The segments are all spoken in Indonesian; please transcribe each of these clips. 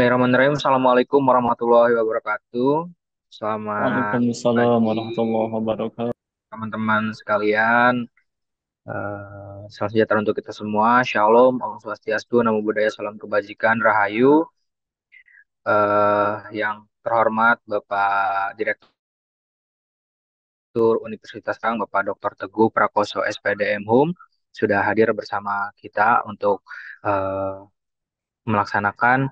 Bismillahirrahmanirrahim. Assalamualaikum warahmatullahi wabarakatuh. Selamat Waalaikumsalam pagi warahmatullahi wabarakatuh. teman-teman sekalian. Salam sejahtera untuk kita semua. Shalom, Om Swastiastu, Namo Buddhaya, Salam Kebajikan, Rahayu. Yang terhormat Bapak Direktur Universitas Kang, Bapak Dr. Teguh Prakoso SPDM Hum, sudah hadir bersama kita untuk eh, melaksanakan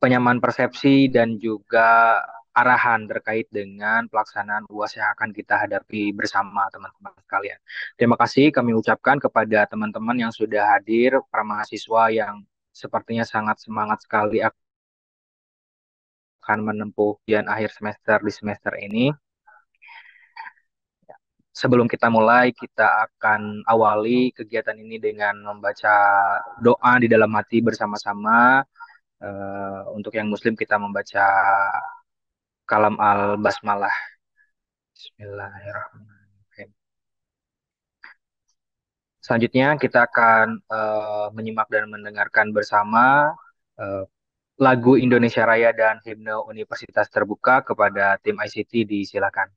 penyamaan persepsi dan juga arahan terkait dengan pelaksanaan UAS yang akan kita hadapi bersama teman-teman sekalian. Terima kasih kami ucapkan kepada teman-teman yang sudah hadir, para mahasiswa yang sepertinya sangat semangat sekali akan menempuh ujian akhir semester di semester ini. Sebelum kita mulai, kita akan awali kegiatan ini dengan membaca doa di dalam hati bersama-sama. Untuk yang Muslim kita membaca kalam al-basmalah. Bismillahirrahmanirrahim. Selanjutnya kita akan menyimak dan mendengarkan bersama eh, lagu Indonesia Raya dan himne Universitas Terbuka. Kepada tim ICT disilakan.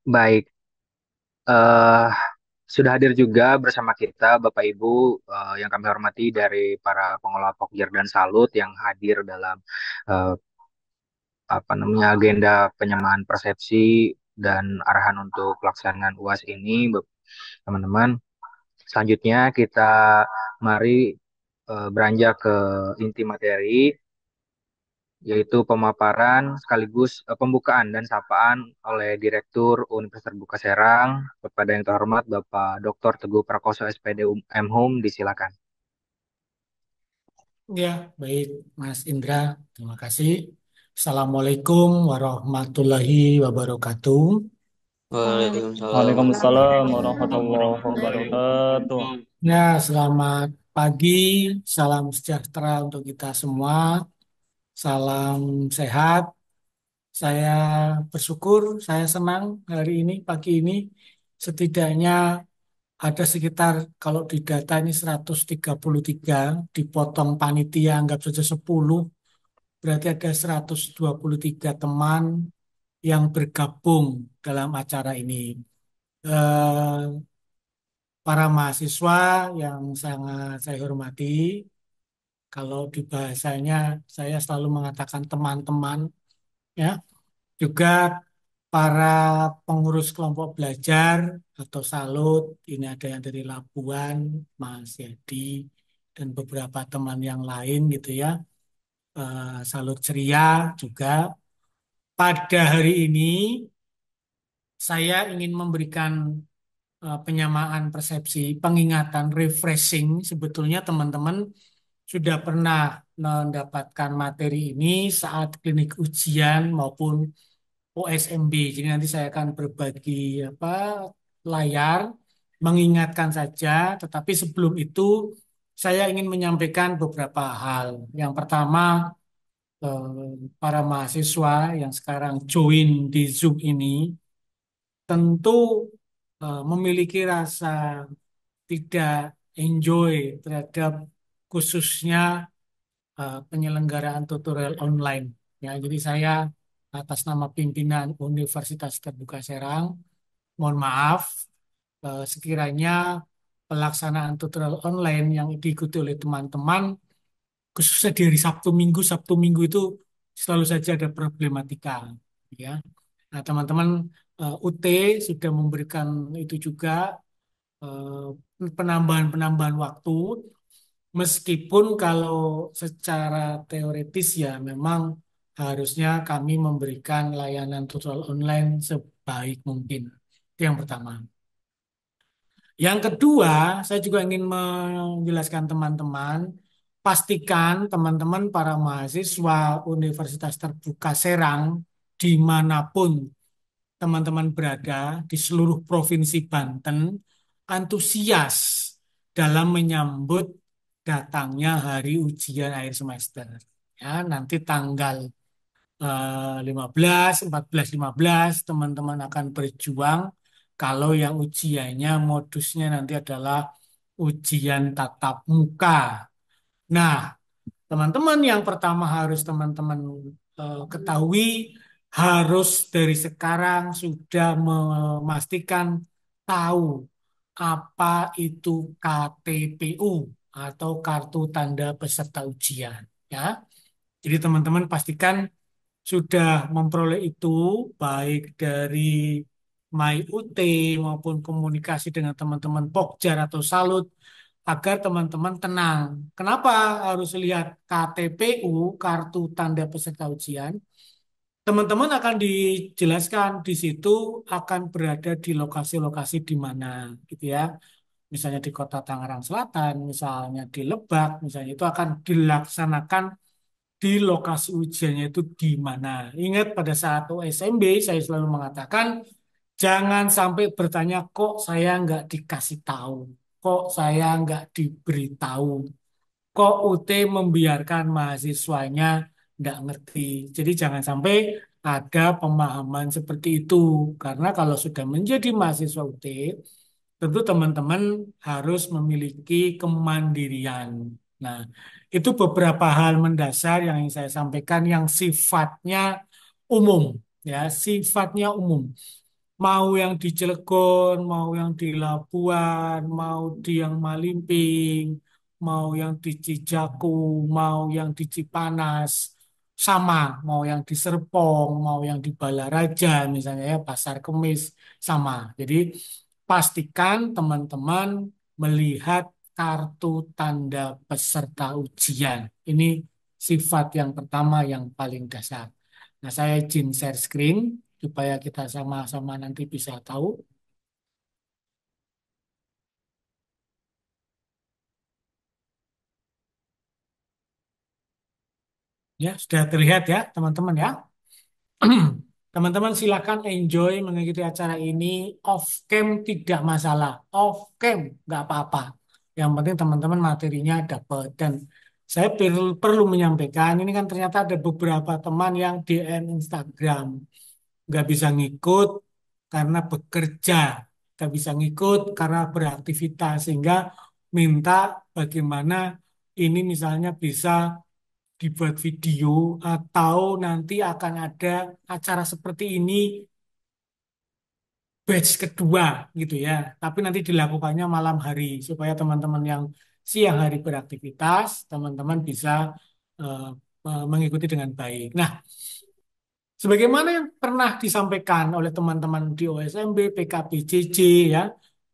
Baik, eh sudah hadir juga bersama kita Bapak Ibu yang kami hormati dari para pengelola Pokja dan Salut yang hadir dalam eh, apa namanya agenda penyamaan persepsi dan arahan untuk pelaksanaan UAS ini, teman-teman. Selanjutnya kita mari beranjak ke inti materi, yaitu pemaparan sekaligus pembukaan dan sapaan oleh Direktur Universitas Terbuka Serang kepada yang terhormat Bapak Dr. Teguh Prakoso SPD M Hum, disilakan. Ya, baik, Mas Indra. Terima kasih. Assalamualaikum warahmatullahi wabarakatuh. Waalaikumsalam Waalaikumsalam warahmatullahi warahmatullahi wabarakatuh. wabarakatuh. Ya, selamat pagi, salam sejahtera untuk kita semua, salam sehat. Saya bersyukur, saya senang hari ini, pagi ini, setidaknya ada sekitar, kalau di data ini 133, dipotong panitia, anggap saja 10, berarti ada 123 teman yang bergabung dalam acara ini. Eh, para mahasiswa yang sangat saya hormati, kalau di bahasanya saya selalu mengatakan teman-teman, ya, juga para pengurus kelompok belajar atau salut, ini ada yang dari Labuan, Mas Yadi, dan beberapa teman yang lain gitu ya. Salut ceria juga. Pada hari ini saya ingin memberikan penyamaan persepsi, pengingatan, refreshing. Sebetulnya teman-teman sudah pernah mendapatkan materi ini saat klinik ujian maupun OSMB. Jadi nanti saya akan berbagi apa layar, mengingatkan saja. Tetapi sebelum itu saya ingin menyampaikan beberapa hal. Yang pertama, para mahasiswa yang sekarang join di Zoom ini tentu memiliki rasa tidak enjoy terhadap khususnya penyelenggaraan tutorial online. Ya, jadi saya atas nama pimpinan Universitas Terbuka Serang, mohon maaf sekiranya pelaksanaan tutorial online yang diikuti oleh teman-teman, khususnya di hari Sabtu Minggu itu selalu saja ada problematika. Ya, nah teman-teman UT sudah memberikan itu juga penambahan-penambahan waktu. Meskipun kalau secara teoritis ya memang harusnya kami memberikan layanan tutorial online sebaik mungkin. Itu yang pertama. Yang kedua, saya juga ingin menjelaskan teman-teman, pastikan teman-teman para mahasiswa Universitas Terbuka Serang dimanapun teman-teman berada di seluruh provinsi Banten antusias dalam menyambut datangnya hari ujian akhir semester. Ya, nanti tanggal 15, 14, 15 teman-teman akan berjuang kalau yang ujiannya modusnya nanti adalah ujian tatap muka. Nah, teman-teman yang pertama harus teman-teman ketahui harus dari sekarang sudah memastikan tahu apa itu KTPU atau kartu tanda peserta ujian ya. Jadi teman-teman pastikan sudah memperoleh itu baik dari MyUT maupun komunikasi dengan teman-teman Pokjar atau Salut agar teman-teman tenang. Kenapa harus lihat KTPU, kartu tanda peserta ujian? Teman-teman akan dijelaskan di situ akan berada di lokasi-lokasi di mana, gitu ya. Misalnya di Kota Tangerang Selatan, misalnya di Lebak, misalnya itu akan dilaksanakan di lokasi ujiannya itu di mana. Ingat pada saat OSMB saya selalu mengatakan jangan sampai bertanya kok saya nggak dikasih tahu, kok saya nggak diberitahu, kok UT membiarkan mahasiswanya nggak ngerti. Jadi jangan sampai ada pemahaman seperti itu. Karena kalau sudah menjadi mahasiswa UT, tentu teman-teman harus memiliki kemandirian. Nah, itu beberapa hal mendasar yang ingin saya sampaikan yang sifatnya umum, ya, sifatnya umum. Mau yang di Cilegon, mau yang di Labuan, mau di yang Malimping, mau yang di Cijaku, mau yang di Cipanas, sama. Mau yang di Serpong, mau yang di Balaraja, misalnya ya Pasar Kemis, sama. Jadi pastikan teman-teman melihat kartu tanda peserta ujian. Ini sifat yang pertama yang paling dasar. Nah, saya izin share screen supaya kita sama-sama nanti bisa tahu. Ya, sudah terlihat ya, teman-teman ya. Teman-teman silakan enjoy mengikuti acara ini. Off cam tidak masalah. Off cam nggak apa-apa. Yang penting teman-teman materinya dapat. Dan saya perlu menyampaikan, ini kan ternyata ada beberapa teman yang DM Instagram. Nggak bisa ngikut karena bekerja. Nggak bisa ngikut karena beraktivitas. Sehingga minta bagaimana ini misalnya bisa dibuat video atau nanti akan ada acara seperti ini batch kedua gitu ya. Tapi nanti dilakukannya malam hari supaya teman-teman yang siang hari beraktivitas, teman-teman bisa eh, mengikuti dengan baik. Nah, sebagaimana yang pernah disampaikan oleh teman-teman di OSMB, PKBJJ ya,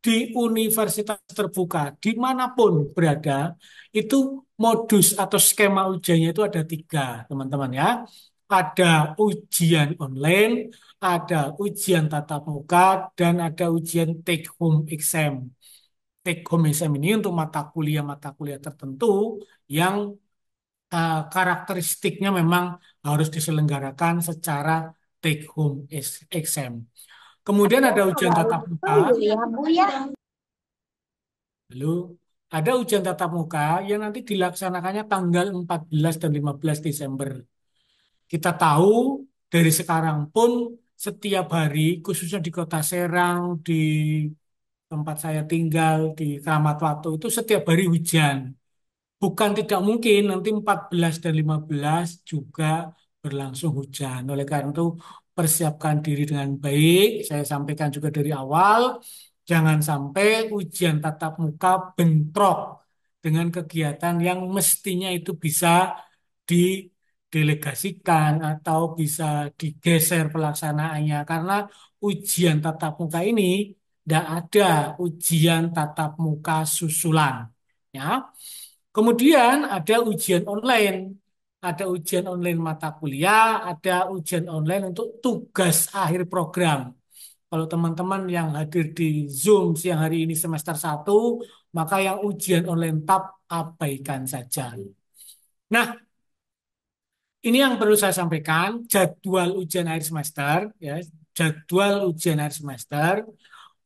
di universitas terbuka, dimanapun berada, itu modus atau skema ujiannya itu ada tiga, teman-teman ya. Ada ujian online, ada ujian tatap muka, dan ada ujian take home exam. Take home exam ini untuk mata kuliah tertentu yang karakteristiknya memang harus diselenggarakan secara take home exam. Kemudian ada ujian tatap muka, lalu ada ujian tatap muka yang nanti dilaksanakannya tanggal 14 dan 15 Desember. Kita tahu dari sekarang pun setiap hari, khususnya di Kota Serang, di tempat saya tinggal, di Keramat Watu, itu setiap hari hujan. Bukan tidak mungkin nanti 14 dan 15 juga berlangsung hujan. Oleh karena itu persiapkan diri dengan baik. Saya sampaikan juga dari awal, jangan sampai ujian tatap muka bentrok dengan kegiatan yang mestinya itu bisa didelegasikan atau bisa digeser pelaksanaannya. Karena ujian tatap muka ini tidak ada ujian tatap muka susulan. Ya. Kemudian ada ujian online. Ada ujian online mata kuliah, ada ujian online untuk tugas akhir program. Kalau teman-teman yang hadir di Zoom siang hari ini semester 1, maka yang ujian online tab abaikan saja. Nah, ini yang perlu saya sampaikan, jadwal ujian akhir semester, ya, jadwal ujian akhir semester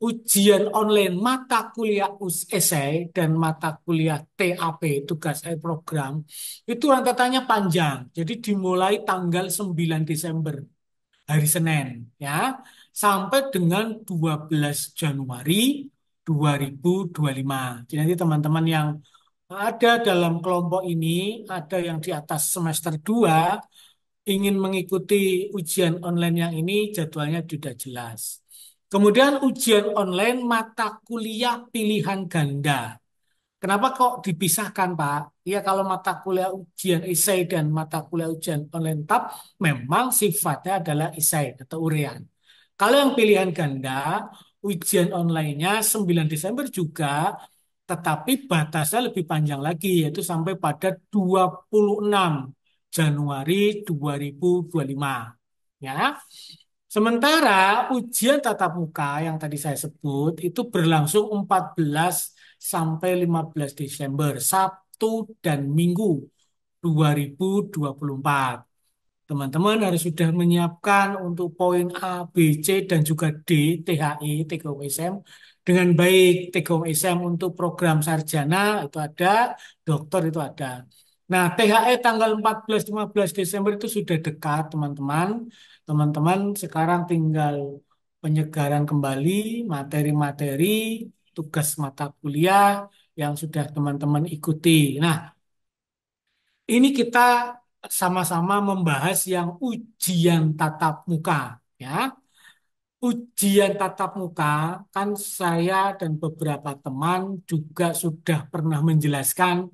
ujian online mata kuliah esai dan mata kuliah TAP, tugas akhir program, itu rentetannya panjang. Jadi dimulai tanggal 9 Desember, hari Senin, ya, sampai dengan 12 Januari 2025. Jadi nanti teman-teman yang ada dalam kelompok ini, ada yang di atas semester 2, ingin mengikuti ujian online yang ini, jadwalnya sudah jelas. Kemudian ujian online mata kuliah pilihan ganda. Kenapa kok dipisahkan, Pak? Ya, kalau mata kuliah ujian esai dan mata kuliah ujian online tab memang sifatnya adalah esai atau urean. Kalau yang pilihan ganda, ujian online-nya 9 Desember juga, tetapi batasnya lebih panjang lagi, yaitu sampai pada 26 Januari 2025. Ya. Sementara ujian tatap muka yang tadi saya sebut itu berlangsung 14 sampai 15 Desember, Sabtu dan Minggu 2024. Teman-teman harus sudah menyiapkan untuk poin A, B, C, dan juga D, THE, Take Home Exam, dengan baik. Take Home Exam untuk program sarjana itu ada, dokter itu ada. Nah, THE tanggal 14-15 Desember itu sudah dekat, teman-teman. Teman-teman sekarang tinggal penyegaran kembali materi-materi, tugas mata kuliah yang sudah teman-teman ikuti. Nah, ini kita sama-sama membahas yang ujian tatap muka, ya. ujian tatap muka, kan saya dan beberapa teman juga sudah pernah menjelaskan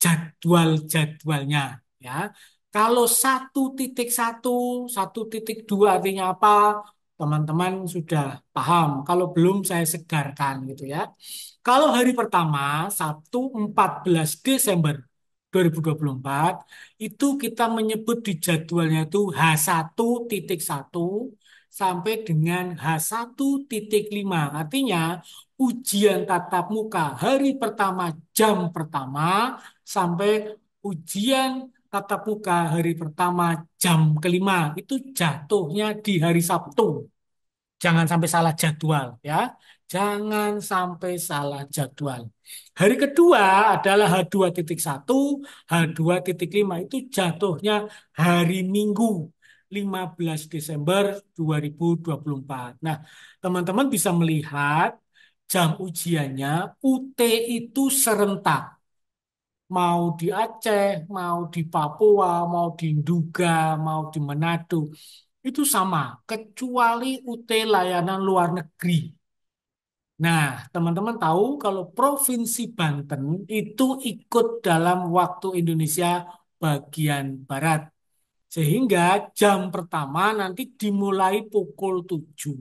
jadwal-jadwalnya ya. Kalau 1.1, 1.2 artinya apa? Teman-teman sudah paham. Kalau belum saya segarkan gitu ya. Kalau hari pertama Sabtu 14 Desember 2024 itu kita menyebut di jadwalnya itu H1.1 sampai dengan H1.5. Artinya ujian tatap muka hari pertama jam pertama sampai ujian tatap muka hari pertama jam kelima itu jatuhnya di hari Sabtu. Jangan sampai salah jadwal ya. Jangan sampai salah jadwal. Hari kedua adalah H2.1, H2.5 itu jatuhnya hari Minggu 15 Desember 2024. Nah, teman-teman bisa melihat jam ujiannya UT itu serentak. Mau di Aceh, mau di Papua, mau di Nduga, mau di Manado. Itu sama, kecuali UT layanan luar negeri. Nah, teman-teman tahu kalau Provinsi Banten itu ikut dalam waktu Indonesia bagian Barat. Sehingga jam pertama nanti dimulai pukul 7.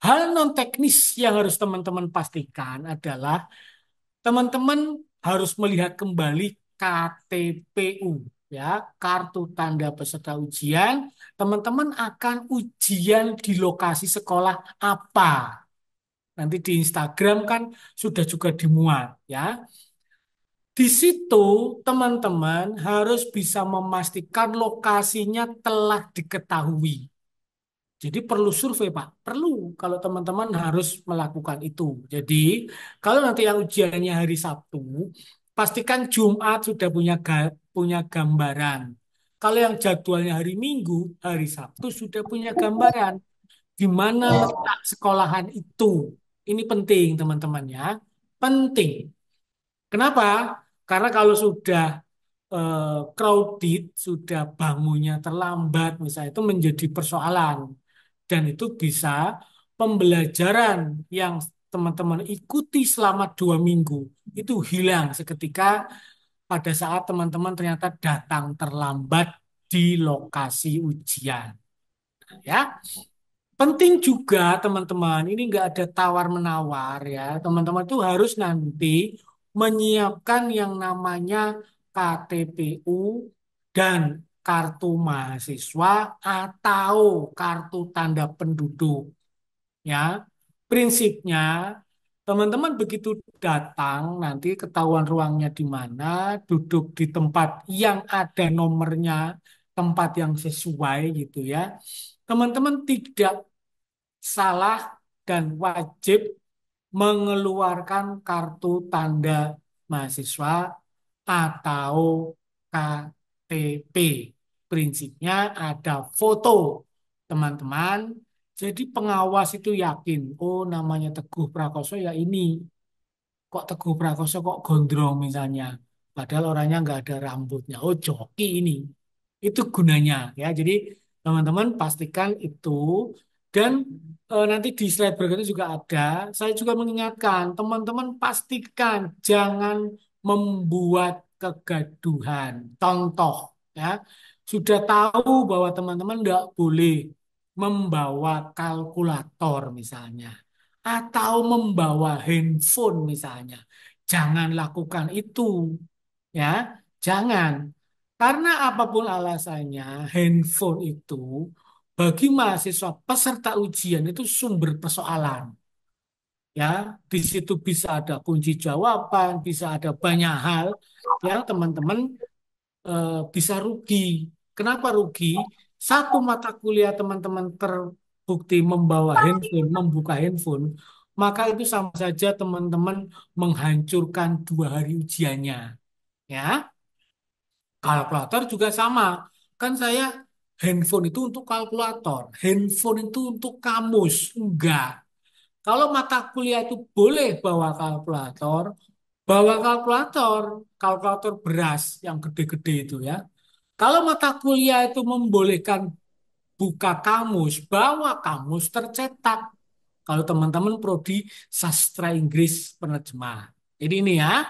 Hal non teknis yang harus teman-teman pastikan adalah teman-teman harus melihat kembali KTPU ya, kartu tanda peserta ujian. Teman-teman akan ujian di lokasi sekolah apa? Nanti di Instagram kan sudah juga dimuat ya. Di situ teman-teman harus bisa memastikan lokasinya telah diketahui. Jadi perlu survei, Pak. Perlu kalau teman-teman harus melakukan itu. Jadi kalau nanti yang ujiannya hari Sabtu, pastikan Jumat sudah punya gambaran. Kalau yang jadwalnya hari Minggu, hari Sabtu sudah punya gambaran di mana letak sekolahan itu. Ini penting, teman-teman ya. Penting. Kenapa? Karena kalau sudah crowded, sudah bangunnya terlambat, misalnya itu menjadi persoalan. Dan itu bisa pembelajaran yang teman-teman ikuti selama 2 minggu itu hilang seketika pada saat teman-teman ternyata datang terlambat di lokasi ujian. Ya, penting juga teman-teman, ini nggak ada tawar-menawar ya. Teman-teman itu harus nanti menyiapkan yang namanya KTPU dan kartu mahasiswa atau kartu tanda penduduk. Ya, prinsipnya teman-teman begitu datang nanti ketahuan ruangnya di mana, duduk di tempat yang ada nomornya, tempat yang sesuai gitu ya. Teman-teman tidak salah dan wajib mengeluarkan kartu tanda mahasiswa atau KTP. Prinsipnya ada foto, teman-teman. Jadi pengawas itu yakin, oh namanya Teguh Prakoso ya ini. Kok Teguh Prakoso kok gondrong misalnya. Padahal orangnya nggak ada rambutnya. Oh joki ini. Itu gunanya ya. Jadi teman-teman pastikan itu dan nanti di slide berikutnya juga ada. Saya juga mengingatkan teman-teman pastikan jangan membuat kegaduhan. Contoh ya, sudah tahu bahwa teman-teman nggak boleh membawa kalkulator misalnya atau membawa handphone misalnya. Jangan lakukan itu ya. Jangan. Karena apapun alasannya, handphone itu bagi mahasiswa peserta ujian itu sumber persoalan. Ya, di situ bisa ada kunci jawaban, bisa ada banyak hal yang teman-teman bisa rugi. Kenapa rugi? Satu mata kuliah teman-teman terbukti membawa handphone, membuka handphone, maka itu sama saja teman-teman menghancurkan 2 hari ujiannya. Ya. Kalkulator juga sama. Kan saya handphone itu untuk kalkulator, handphone itu untuk kamus. Enggak. Kalau mata kuliah itu boleh bawa kalkulator, kalkulator beras yang gede-gede itu ya. Kalau mata kuliah itu membolehkan buka kamus, bawa kamus tercetak. Kalau teman-teman prodi sastra Inggris penerjemah. Jadi ini ya,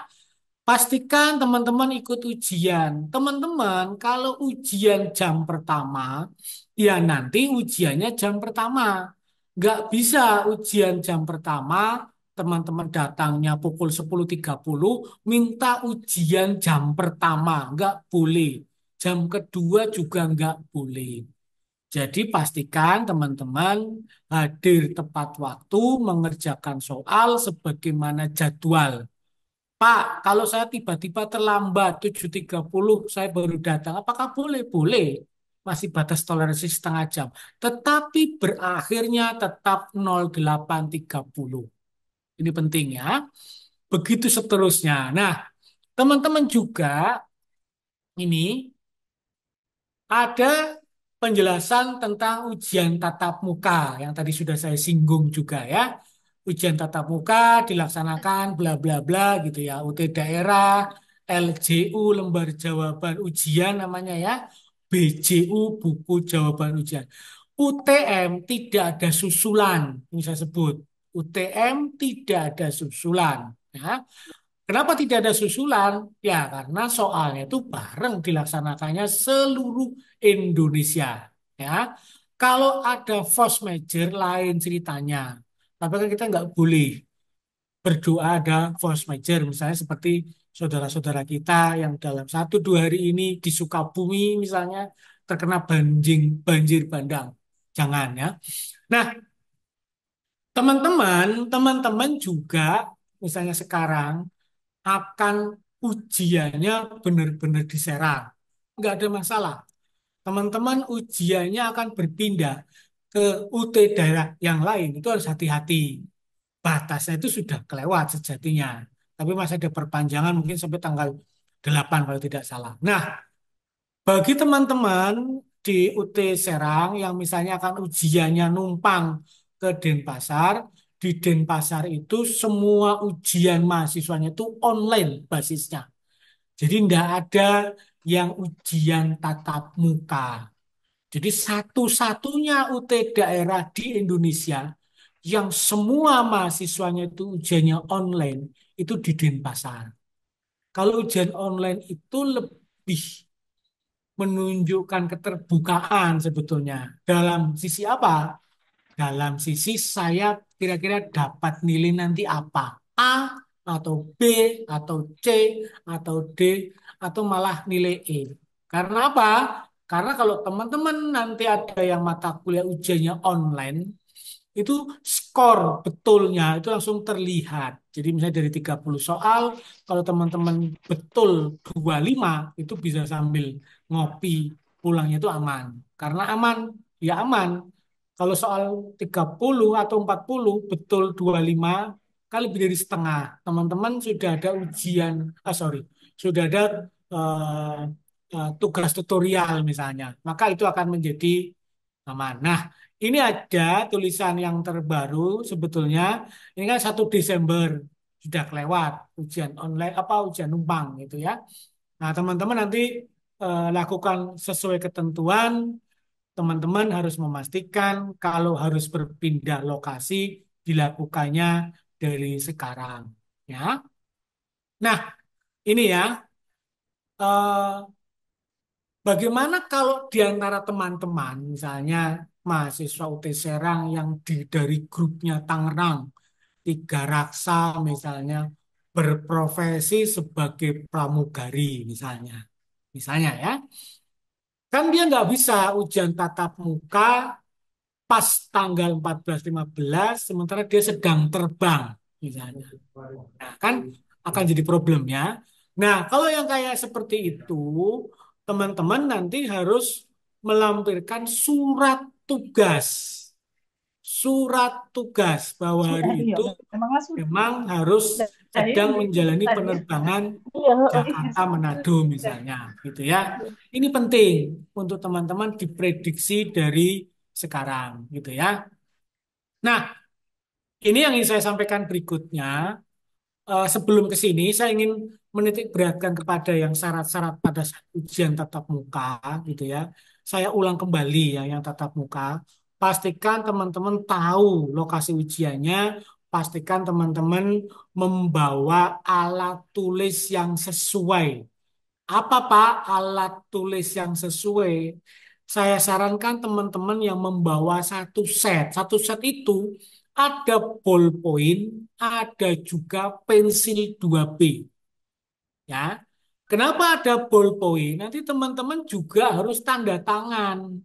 pastikan teman-teman ikut ujian. Teman-teman, kalau ujian jam pertama, ya nanti ujiannya jam pertama. Nggak bisa ujian jam pertama, teman-teman datangnya pukul 10.30, minta ujian jam pertama. Nggak boleh. Jam kedua juga nggak boleh. Jadi pastikan teman-teman hadir tepat waktu mengerjakan soal sebagaimana jadwal. Pak, kalau saya tiba-tiba terlambat 7.30 saya baru datang, apakah boleh? Boleh. Masih batas toleransi setengah jam. Tetapi berakhirnya tetap 08.30. Ini penting ya. Begitu seterusnya. Nah, teman-teman juga ini ada penjelasan tentang ujian tatap muka yang tadi sudah saya singgung juga ya. Ujian tatap muka dilaksanakan bla bla bla gitu ya. UT daerah, LJU lembar jawaban ujian namanya ya. BJU buku jawaban ujian. UTM tidak ada susulan, ini saya sebut. UTM tidak ada susulan. Ya. Kenapa tidak ada susulan? Ya, karena soalnya itu bareng dilaksanakannya seluruh Indonesia. Ya, kalau ada force major lain ceritanya. Tapi kan kita nggak boleh berdoa ada force major, misalnya seperti saudara-saudara kita yang dalam 1-2 hari ini di Sukabumi misalnya terkena banjir bandang. Jangan ya. Nah, teman-teman juga misalnya sekarang akan ujiannya benar-benar diserang. Nggak ada masalah. Teman-teman ujiannya akan berpindah ke UT daerah yang lain. Itu harus hati-hati. Batasnya itu sudah kelewat sejatinya. Tapi masih ada perpanjangan mungkin sampai tanggal 8 kalau tidak salah. Nah, bagi teman-teman di UT Serang yang misalnya akan ujiannya numpang ke Denpasar, di Denpasar itu semua ujian mahasiswanya itu online basisnya. Jadi tidak ada yang ujian tatap muka. Jadi satu-satunya UT daerah di Indonesia yang semua mahasiswanya itu ujiannya online itu di Denpasar. Kalau ujian online itu lebih menunjukkan keterbukaan sebetulnya. Dalam sisi apa? Dalam sisi saya kira-kira dapat nilai nanti apa? A atau B atau C atau D atau malah nilai E. Karena apa? Karena kalau teman-teman nanti ada yang mata kuliah ujiannya online, itu skor betulnya itu langsung terlihat. Jadi misalnya dari 30 soal, kalau teman-teman betul 25, itu bisa sambil ngopi, pulangnya itu aman. Karena aman, ya aman. Kalau soal 30 atau 40, betul 25, kali lebih dari setengah. Teman-teman sudah ada ujian, sorry, sudah ada eh, tugas tutorial misalnya. Maka itu akan menjadi aman. Nah, ini ada tulisan yang terbaru sebetulnya. Ini kan 1 Desember sudah kelewat ujian online apa ujian numpang gitu ya. Nah, teman-teman nanti lakukan sesuai ketentuan. Teman-teman harus memastikan kalau harus berpindah lokasi dilakukannya dari sekarang ya. Nah, ini ya. eh, Bagaimana kalau di antara teman-teman, misalnya mahasiswa UT Serang yang dari grupnya Tangerang, Tiga Raksa misalnya, berprofesi sebagai pramugari misalnya. Misalnya ya, kan dia nggak bisa ujian tatap muka pas tanggal 14-15, sementara dia sedang terbang misalnya. Nah, kan akan jadi problem ya. Nah, kalau yang kayak seperti itu, teman-teman nanti harus melampirkan surat tugas. Surat tugas bahwa hari Sudah ini ya, itu memanglah sudah memang harus sedang ini menjalani tadi. penerbangan Iya, Jakarta Manado misalnya, gitu ya. Ini penting untuk teman-teman diprediksi dari sekarang, gitu ya. Nah, ini yang ingin saya sampaikan berikutnya. Sebelum ke sini, saya ingin menitik beratkan kepada yang syarat-syarat pada saat ujian tatap muka, gitu ya. Saya ulang kembali ya yang tatap muka. Pastikan teman-teman tahu lokasi ujiannya, pastikan teman-teman membawa alat tulis yang sesuai. Apa Pak alat tulis yang sesuai? Saya sarankan teman-teman yang membawa satu set. Satu set itu ada ballpoint, ada juga pensil 2B. Ya. Kenapa ada ballpoint? Nanti teman-teman juga harus tanda tangan.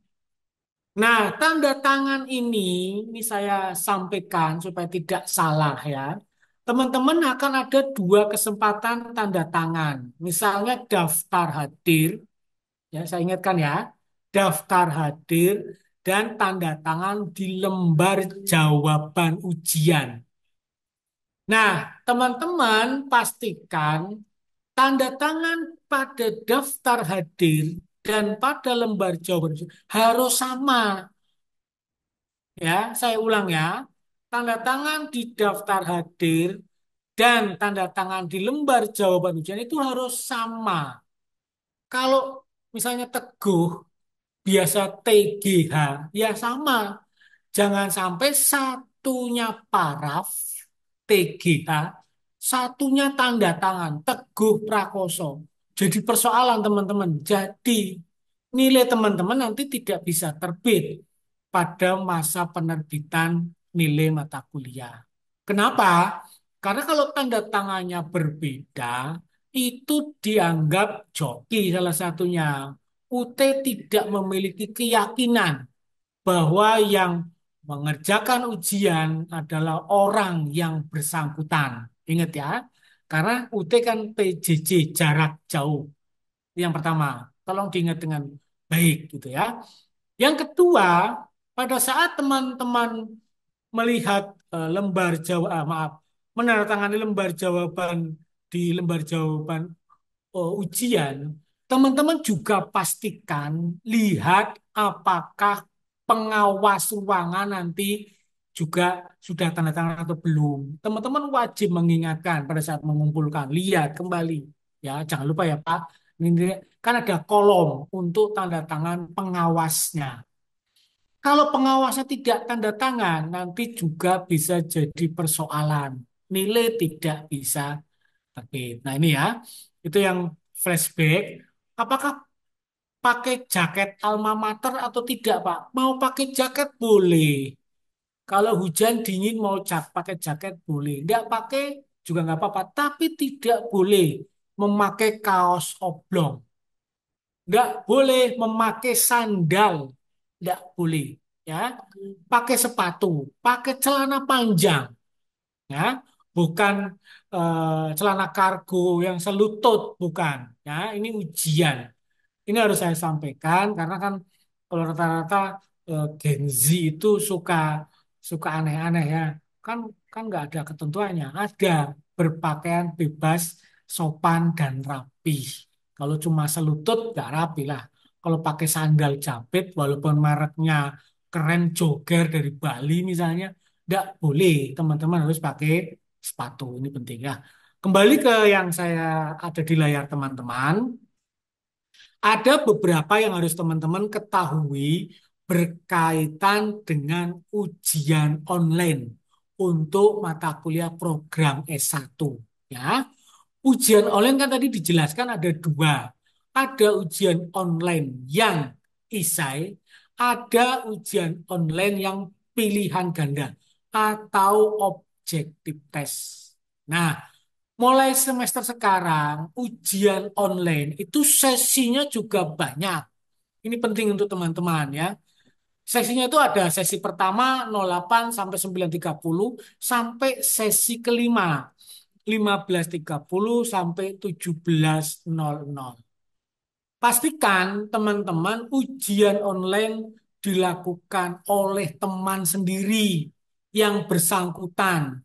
Nah, tanda tangan ini saya sampaikan supaya tidak salah ya. Teman-teman akan ada dua kesempatan tanda tangan. Misalnya daftar hadir, ya saya ingatkan ya, daftar hadir dan tanda tangan di lembar jawaban ujian. Nah, teman-teman pastikan tanda tangan pada daftar hadir dan pada lembar jawaban ujian harus sama. Ya, saya ulang ya. Tanda tangan di daftar hadir dan tanda tangan di lembar jawaban ujian itu harus sama. Kalau misalnya Teguh biasa TGH, ya sama. Jangan sampai satunya paraf TGH, satunya tanda tangan Teguh Prakoso. Jadi persoalan teman-teman. Jadi nilai teman-teman nanti tidak bisa terbit pada masa penerbitan nilai mata kuliah. Kenapa? Karena kalau tanda tangannya berbeda, itu dianggap joki salah satunya. UT tidak memiliki keyakinan bahwa yang mengerjakan ujian adalah orang yang bersangkutan. Ingat ya, karena UT kan PJJ jarak jauh. Yang pertama, tolong diingat dengan baik gitu ya. Yang kedua, pada saat teman-teman melihat lembar jawab, maaf, menandatangani lembar jawaban di lembar jawaban ujian, teman-teman juga pastikan lihat apakah pengawas ruangan nanti juga sudah tanda tangan atau belum. Teman-teman wajib mengingatkan pada saat mengumpulkan, lihat kembali. Ya, jangan lupa ya Pak. Ini kan ada kolom untuk tanda tangan pengawasnya. Kalau pengawasnya tidak tanda tangan, nanti juga bisa jadi persoalan. Nilai tidak bisa terbit. Nah ini ya, itu yang flashback. Apakah pakai jaket alma mater atau tidak, Pak? Mau pakai jaket boleh. Kalau hujan dingin mau pakai jaket boleh. Tidak pakai juga nggak apa-apa. Tapi tidak boleh memakai kaos oblong. Nggak boleh memakai sandal. Nggak boleh. Ya, pakai sepatu, pakai celana panjang. Ya, bukan celana kargo yang selutut, bukan. Ya, ini ujian. Ini harus saya sampaikan karena kan kalau rata-rata Gen Z itu suka suka aneh-aneh ya. Kan kan nggak ada ketentuannya. Ada berpakaian bebas, sopan dan rapi. Kalau cuma selutut nggak rapi lah. Kalau pakai sandal jepit walaupun mereknya keren jogger dari Bali misalnya, nggak boleh. Teman-teman harus pakai sepatu. Ini penting ya. Kembali ke yang saya ada di layar teman-teman. Ada beberapa yang harus teman-teman ketahui berkaitan dengan ujian online untuk mata kuliah program S1. Ya, ujian online kan tadi dijelaskan ada dua. Ada ujian online yang isai, ada ujian online yang pilihan ganda atau objective test. Nah, mulai semester sekarang, ujian online itu sesinya juga banyak. Ini penting untuk teman-teman ya. Sesinya itu ada sesi pertama 08 sampai 9.30 sampai sesi kelima 15.30 sampai 17.00. Pastikan teman-teman ujian online dilakukan oleh teman sendiri yang bersangkutan.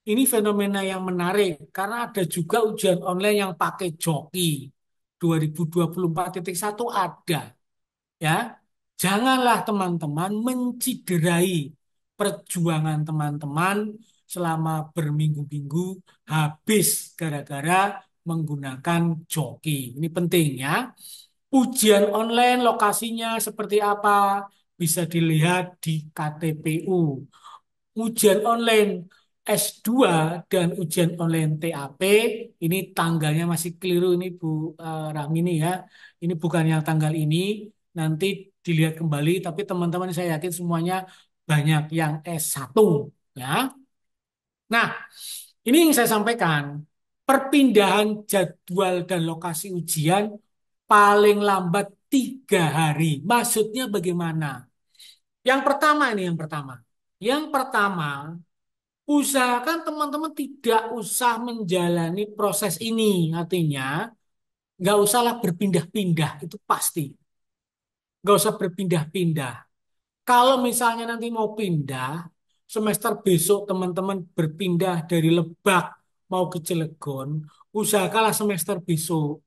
Ini fenomena yang menarik karena ada juga ujian online yang pakai joki. 2024.1 ada. Ya, janganlah teman-teman menciderai perjuangan teman-teman selama berminggu-minggu habis gara-gara menggunakan joki. Ini penting ya. Ujian online lokasinya seperti apa? Bisa dilihat di KTPU. Ujian online S2 dan ujian online TAP ini tanggalnya masih keliru ini Bu Rahmini ya. Ini bukan yang tanggal ini, nanti dilihat kembali tapi teman-teman saya yakin semuanya banyak yang S1 ya. Nah, ini yang saya sampaikan. Perpindahan jadwal dan lokasi ujian paling lambat 3 hari. Maksudnya bagaimana? Yang pertama ini yang pertama. Yang pertama, usahakan teman-teman tidak usah menjalani proses ini. Artinya, nggak usahlah berpindah-pindah, itu pasti. Nggak usah berpindah-pindah. Kalau misalnya nanti mau pindah, semester besok teman-teman berpindah dari Lebak mau ke Cilegon, usahakanlah semester besok.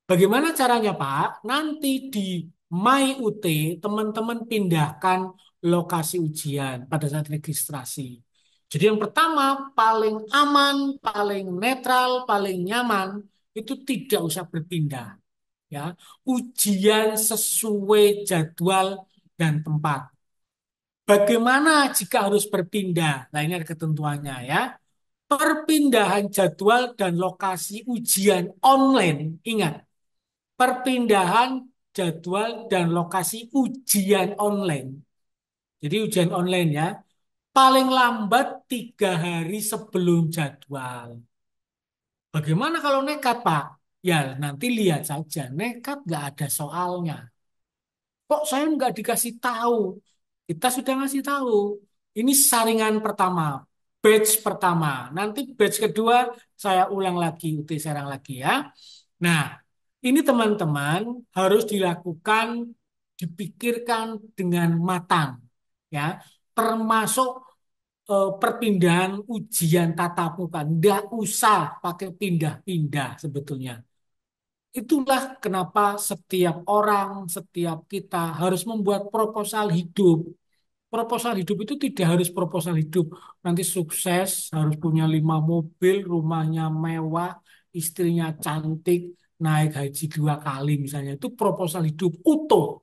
Bagaimana caranya, Pak? Nanti di MyUT teman-teman pindahkan lokasi ujian pada saat registrasi. Jadi yang pertama paling aman, paling netral, paling nyaman itu tidak usah berpindah, ya. Ujian sesuai jadwal dan tempat. Bagaimana jika harus berpindah? Nah, ini ada ketentuannya ya. Perpindahan jadwal dan lokasi ujian online. Ingat, perpindahan jadwal dan lokasi ujian online. Jadi ujian online ya, paling lambat 3 hari sebelum jadwal. Bagaimana kalau nekat, Pak? Ya nanti lihat saja, nekat nggak ada soalnya. Kok saya nggak dikasih tahu? Kita sudah ngasih tahu. Ini saringan pertama, batch pertama. Nanti batch kedua saya ulang lagi, UT Serang lagi ya. Nah, ini teman-teman harus dilakukan, dipikirkan dengan matang, ya. Termasuk perpindahan ujian tatap muka. Nggak usah pakai pindah-pindah sebetulnya. Itulah kenapa setiap orang, setiap kita harus membuat proposal hidup. Proposal hidup itu tidak harus proposal hidup. Nanti sukses, harus punya 5 mobil, rumahnya mewah, istrinya cantik, naik haji 2 kali misalnya. Itu proposal hidup utuh.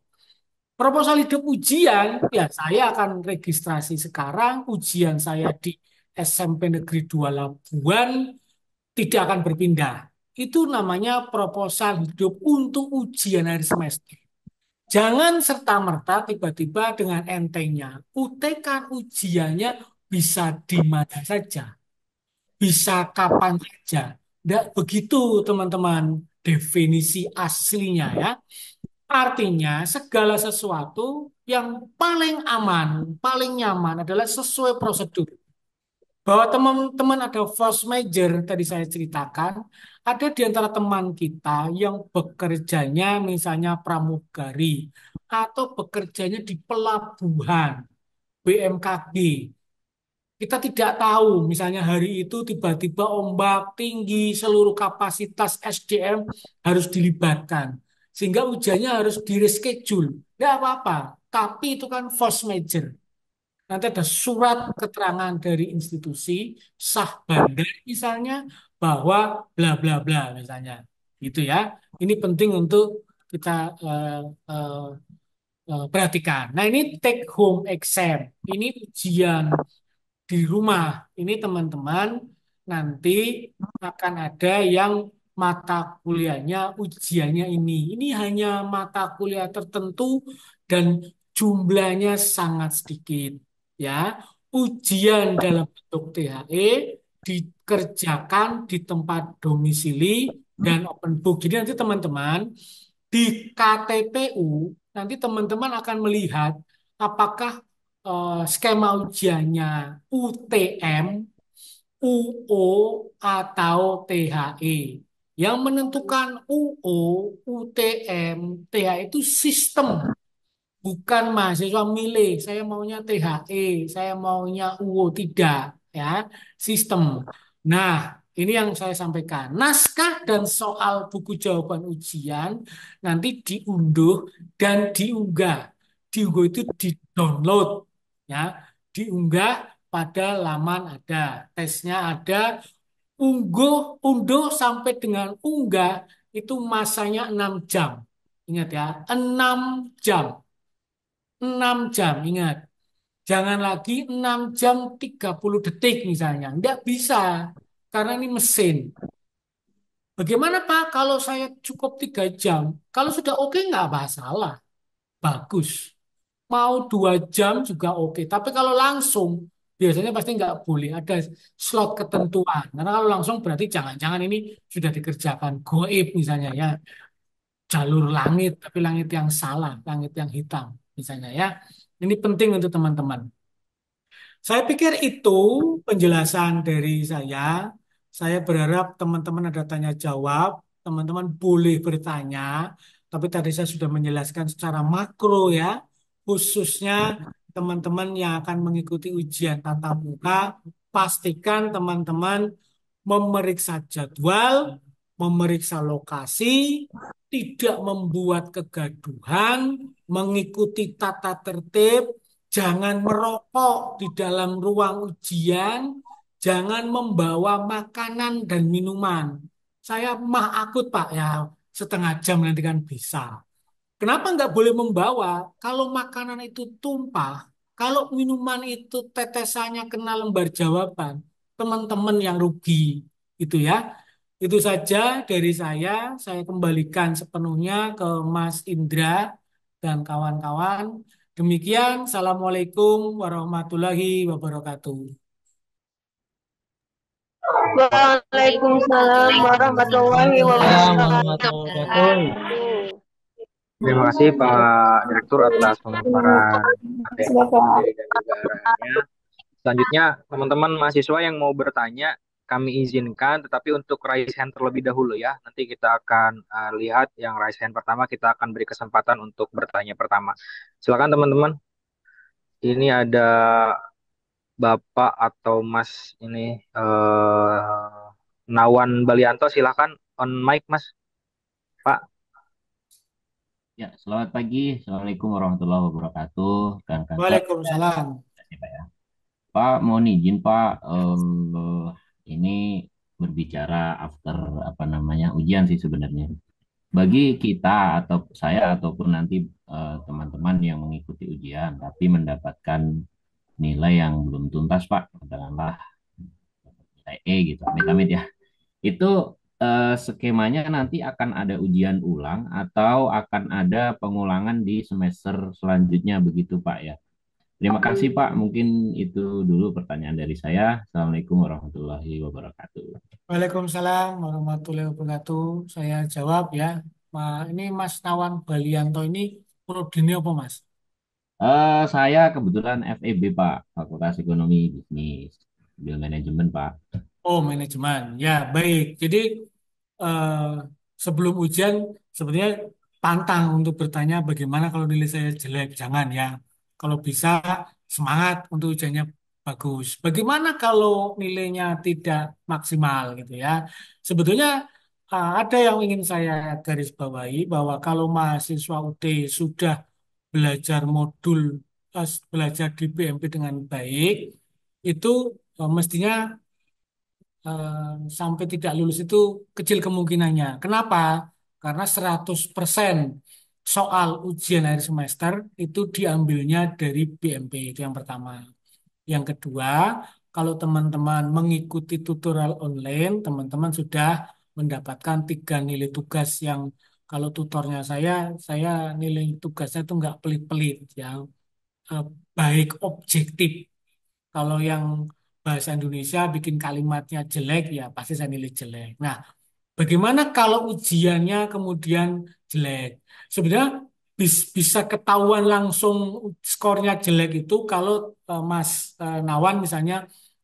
Proposal hidup ujian, ya saya akan registrasi sekarang, ujian saya di SMP Negeri 2 Labuan tidak akan berpindah. Itu namanya proposal hidup untuk ujian akhir semester. Jangan serta-merta tiba-tiba dengan entengnya. UT kan ujiannya bisa di mana saja, bisa kapan saja. Tidak begitu teman-teman definisi aslinya ya. Artinya segala sesuatu yang paling aman, paling nyaman adalah sesuai prosedur. Bahwa teman-teman ada force major tadi saya ceritakan, ada di antara teman kita yang bekerjanya misalnya pramugari atau bekerjanya di pelabuhan BMKG. Kita tidak tahu misalnya hari itu tiba-tiba ombak tinggi, seluruh kapasitas SDM harus dilibatkan. Sehingga ujiannya harus di-reschedule. Tidak apa-apa, tapi itu kan force major. Nanti ada surat keterangan dari institusi sah bandar misalnya bahwa bla bla bla misalnya gitu ya. Ini penting untuk kita eh, eh, perhatikan. Nah, ini take home exam. Ini ujian di rumah. Ini teman-teman nanti akan ada yang mata kuliahnya ujiannya ini. Ini hanya mata kuliah tertentu dan jumlahnya sangat sedikit. Ya, ujian dalam bentuk THE dikerjakan di tempat domisili dan open book. Jadi nanti teman-teman di KTPU nanti teman-teman akan melihat apakah skema ujiannya UTM, UO, atau THE. Yang menentukan UO, UTM, THE itu sistem, bukan mahasiswa milih. Saya maunya THE, saya maunya UO, tidak. Ya, sistem. Nah, ini yang saya sampaikan. Naskah dan soal buku jawaban ujian nanti diunduh dan diunggah. Diunggah itu di-download, ya, diunggah pada laman ada, tesnya ada, unduh sampai dengan unggah itu masanya 6 jam. Ingat ya, 6 jam. 6 jam, ingat. Jangan lagi 6 jam 30 detik misalnya. Nggak bisa, karena ini mesin. Bagaimana Pak kalau saya cukup 3 jam? Kalau sudah oke nggak masalah, bagus. Mau 2 jam juga oke. Tapi kalau langsung, biasanya pasti nggak boleh. Ada slot ketentuan. Karena kalau langsung berarti jangan-jangan ini sudah dikerjakan goib misalnya ya. Jalur langit, tapi langit yang salah, langit yang hitam misalnya ya. Ini penting untuk teman-teman. Saya pikir itu penjelasan dari saya. Saya berharap teman-teman ada tanya jawab, teman-teman boleh bertanya, tapi tadi saya sudah menjelaskan secara makro ya, khususnya teman-teman yang akan mengikuti ujian tatap muka, pastikan teman-teman memeriksa jadwal, memeriksa lokasi, tidak membuat kegaduhan, mengikuti tata tertib, jangan merokok di dalam ruang ujian, jangan membawa makanan dan minuman. Saya mah akut Pak ya, setengah jam nanti kan bisa. Kenapa nggak boleh membawa? Kalau makanan itu tumpah, kalau minuman itu tetesannya kena lembar jawaban, teman-teman yang rugi, itu ya. Itu saja dari saya. Saya kembalikan sepenuhnya ke Mas Indra dan kawan-kawan. Demikian, Assalamualaikum warahmatullahi wabarakatuh. Waalaikumsalam warahmatullahi Assalamualaikum warahmatullahi wabarakatuh. wabarakatuh. Terima kasih Pak Direktur atas pemaparan materi dan juga arahannya. Selanjutnya, teman-teman mahasiswa yang mau bertanya, kami izinkan, tetapi untuk raise hand terlebih dahulu ya. Nanti kita akan lihat yang raise hand pertama, kita akan beri kesempatan untuk bertanya pertama. Silakan teman-teman. Ini ada Bapak atau Mas ini Nawan Balianto, silakan on mic Mas. Pak. Ya, selamat pagi. Assalamualaikum warahmatullahi wabarakatuh. Rekan-rekan saya, Waalaikumsalam. terima kasih, Pak ya. Pak, mohon izin Pak, ini berbicara after apa namanya ujian sih sebenarnya. Bagi kita atau saya ataupun nanti teman-teman yang mengikuti ujian, tapi mendapatkan nilai yang belum tuntas, Pak, katakanlah nilai E gitu, amit-amit ya. Itu skemanya nanti akan ada ujian ulang atau akan ada pengulangan di semester selanjutnya begitu Pak ya. Terima kasih Pak. Mungkin itu dulu pertanyaan dari saya. Assalamualaikum warahmatullahi wabarakatuh. Waalaikumsalam warahmatullahi wabarakatuh. Saya jawab ya. Ini Mas Nawan Balianto ini prodinya apa Mas? Saya kebetulan FEB Pak, Fakultas Ekonomi Bisnis, Ambil Manajemen Pak. Oh, manajemen. Ya, baik. Jadi eh, sebelum ujian sebenarnya pantang untuk bertanya bagaimana kalau nilai saya jelek. Jangan ya. Kalau bisa semangat untuk ujiannya bagus. Bagaimana kalau nilainya tidak maksimal gitu ya. Sebetulnya ada yang ingin saya garis bawahi bahwa kalau mahasiswa UT sudah belajar modul belajar di BMP dengan baik itu mestinya sampai tidak lulus itu kecil kemungkinannya. Kenapa? Karena 100% soal ujian akhir semester itu diambilnya dari BMP, itu yang pertama. Yang kedua, kalau teman-teman mengikuti tutorial online, teman-teman sudah mendapatkan 3 nilai tugas yang kalau tutornya saya nilai tugasnya itu nggak pelit-pelit, yang eh, baik objektif. Kalau yang bahasa Indonesia bikin kalimatnya jelek, ya pasti saya nilai jelek. Nah, bagaimana kalau ujiannya kemudian jelek? Sebenarnya bisa ketahuan langsung skornya jelek itu kalau Mas Nawan misalnya